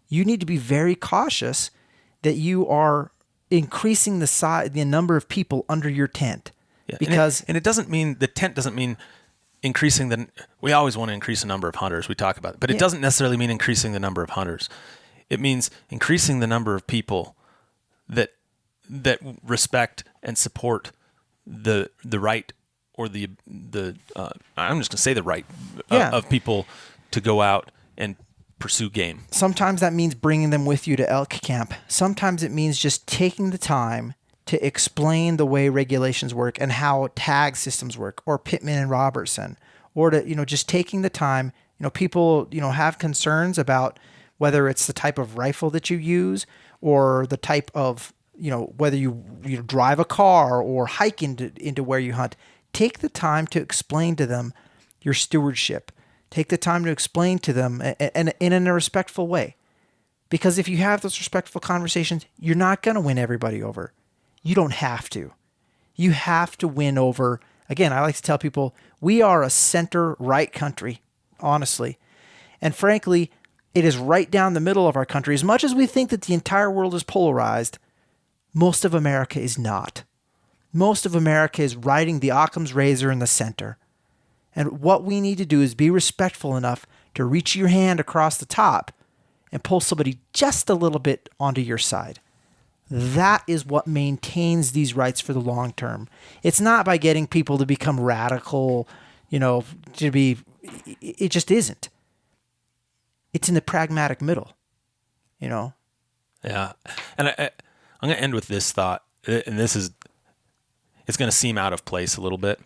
You need to be very cautious that you are increasing the number of people under your tent. Yeah. Because and it doesn't mean, the tent doesn't mean increasing we always want to increase the number of hunters. We talk about it, but it doesn't necessarily mean increasing the number of hunters. It means increasing the number of people that respect and support the right, or the I'm just going to say the right of people to go out and pursue game. Sometimes that means bringing them with you to elk camp. Sometimes it means just taking the time to explain the way regulations work and how tag systems work, or Pittman and Robertson, or to, just taking the time. People, have concerns about whether it's the type of rifle that you use, or the type of, whether you drive a car or hike into where you hunt. Take the time to explain to them your stewardship. Take the time to explain to them and in a respectful way. Because if you have those respectful conversations, you're not going to win everybody over. You don't have to. You have to win over. Again, I like to tell people, we are a center-right country, honestly. And frankly, it is right down the middle of our country. As much as we think that the entire world is polarized, most of America is not. Most of America is riding the Occam's razor in the center. And what we need to do is be respectful enough to reach your hand across the top and pull somebody just a little bit onto your side. That is what maintains these rights for the long term. It's not by getting people to become radical, it just isn't. It's in the pragmatic middle, Yeah. And I'm going to end with this thought, and it's going to seem out of place a little bit.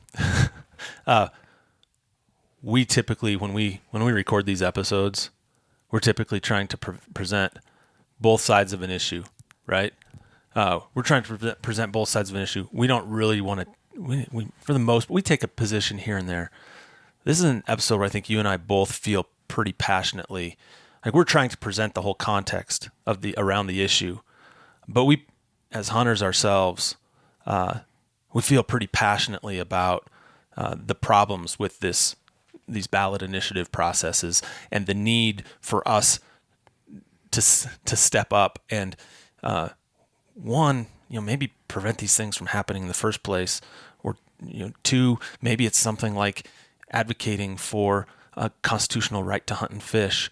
We typically, when we record these episodes, we're typically trying to present both sides of an issue, right? We're trying to present both sides of an issue. We don't really want to, for the most, we take a position here and there. This is an episode where I think you and I both feel pretty passionately, like we're trying to present the whole context of around the issue. But we, as hunters ourselves, we feel pretty passionately about the problems with these ballot initiative processes, and the need for us to step up and maybe prevent these things from happening in the first place, or two, maybe it's something like advocating for a constitutional right to hunt and fish.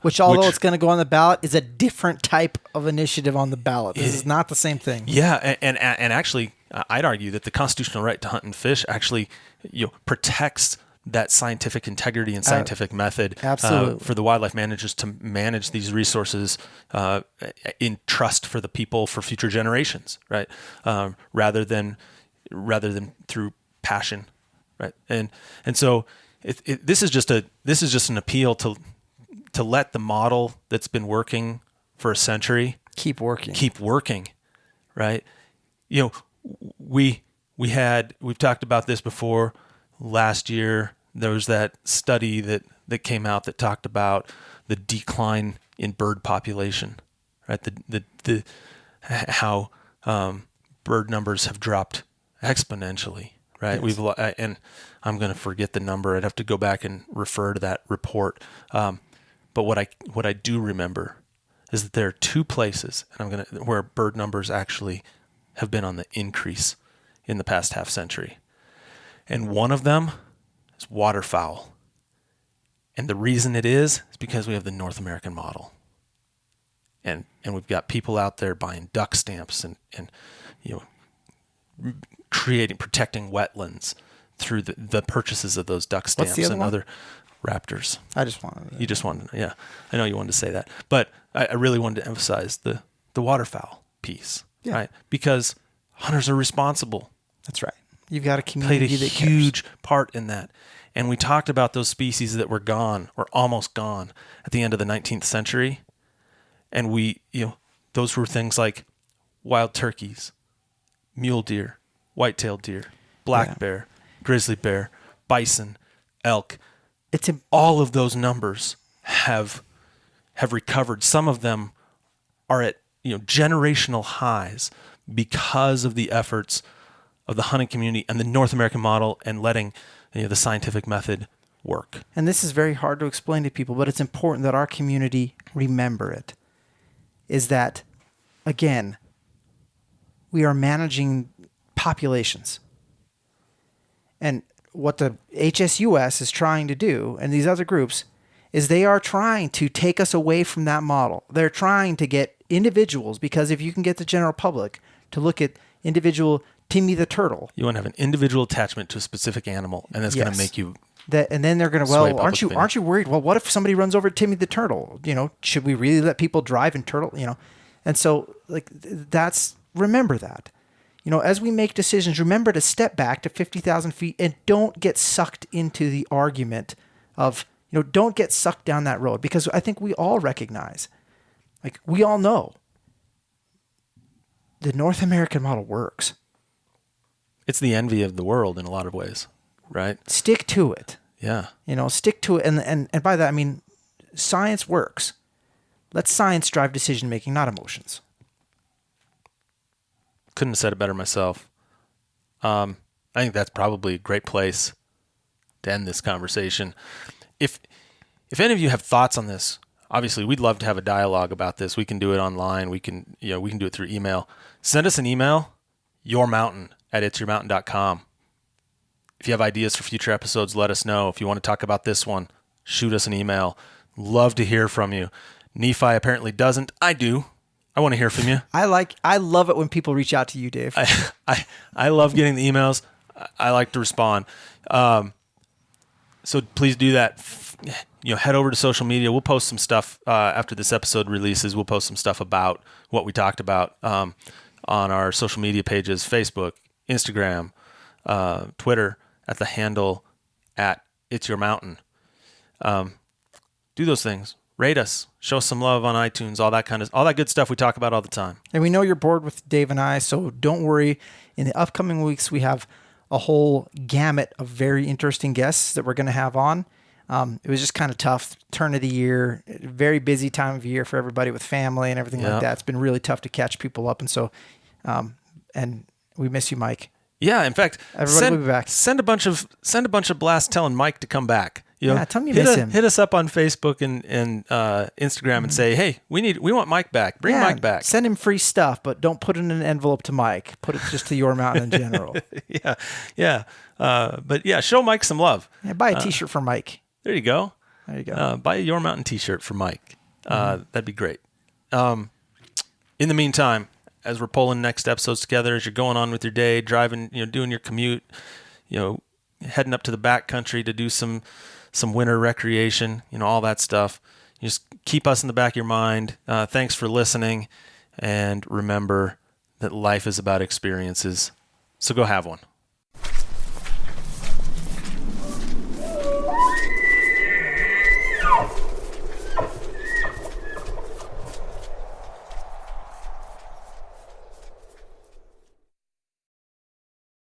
Which, although it's going to go on the ballot, is a different type of initiative on the ballot. This is not the same thing. Yeah, and actually, I'd argue that the constitutional right to hunt and fish actually protects that scientific integrity and scientific method for the wildlife managers to manage these resources in trust for the people for future generations, right? Rather than through passion, right? And so this is just an appeal to let the model that's been working for a century keep working, right? We've talked about this before. Last year, there was that study that came out that talked about the decline in bird population, right? How bird numbers have dropped exponentially, right? Yes. And I'm going to forget the number. I'd have to go back and refer to that report. But what I do remember is that there are 2 places, and where bird numbers actually have been on the increase in the past half century. And one of them is waterfowl. And the reason it is because we have the North American model. And we've got people out there buying duck stamps and protecting wetlands through the purchases of those duck stamps and other raptors. You just wanted to, yeah. I know you wanted to say that. But I really wanted to emphasize the waterfowl piece, right? Because hunters are responsible. That's right. You've got a community Played a that huge cares. part in that. And we talked about those species that were gone or almost gone at the end of the 19th century. And those were things like wild turkeys, mule deer, white-tailed deer, black bear, grizzly bear, bison, elk. All of those numbers have recovered. Some of them are at generational highs because of the efforts of the hunting community and the North American model and letting the scientific method work. And this is very hard to explain to people, but it's important that our community remember it. Is that, again, we are managing populations. And what the HSUS is trying to do, and these other groups, is they are trying to take us away from that model. They're trying to get individuals, because if you can get the general public to look at individual Timmy the turtle. You want to have an individual attachment to a specific animal, and that's going to make you... And then they're going to, aren't you worried? Well, what if somebody runs over Timmy the turtle? Should we really let people drive in turtle? And so remember that. As we make decisions, remember to step back to 50,000 feet and don't get sucked into the argument of, don't get sucked down that road, because I think we all recognize, we all know the North American model works. It's the envy of the world in a lot of ways, right? Stick to it. Yeah. Stick to it. And by that, I mean, science works. Let science drive decision-making, not emotions. Couldn't have said it better myself. I think that's probably a great place to end this conversation. If any of you have thoughts on this, obviously we'd love to have a dialogue about this. We can do it online. We can do it through email. Send us an email, yourmountain@itsyourmountain.com. If you have ideas for future episodes, let us know. If you want to talk about this one, shoot us an email. Love to hear from you. Nephi apparently doesn't. I do. I want to hear from you. I love it when people reach out to you, Dave. I love getting the emails. I like to respond. So please do that. Head over to social media. We'll post some stuff after this episode releases. We'll post some stuff about what we talked about on our social media pages, Facebook, Instagram, Twitter, at the handle @itsyourmountain. Do those things. Rate us. Show us some love on iTunes. All that good stuff we talk about all the time. And we know you're bored with Dave and I, so don't worry. In the upcoming weeks, we have a whole gamut of very interesting guests that we're going to have on. It was just kind of tough. Turn of the year, very busy time of year for everybody with family and everything like that. It's been really tough to catch people up. And so, and we miss you, Mike. Yeah. In fact, everybody will be back. Send a bunch of blasts telling Mike to come back. Tell me you miss him. Hit us up on Facebook and Instagram and say, hey, we want Mike back. Bring Mike back. Send him free stuff, but don't put it in an envelope to Mike. Put it just to Your Mountain in general. Yeah. But yeah, show Mike some love. Yeah, buy a T-shirt for Mike. There you go. Buy a Your Mountain T-shirt for Mike. That'd be great. In the meantime, as we're pulling next episodes together, as you're going on with your day, driving, doing your commute, heading up to the back country to do some winter recreation, all that stuff. You just keep us in the back of your mind. Thanks for listening. And remember that life is about experiences. So go have one.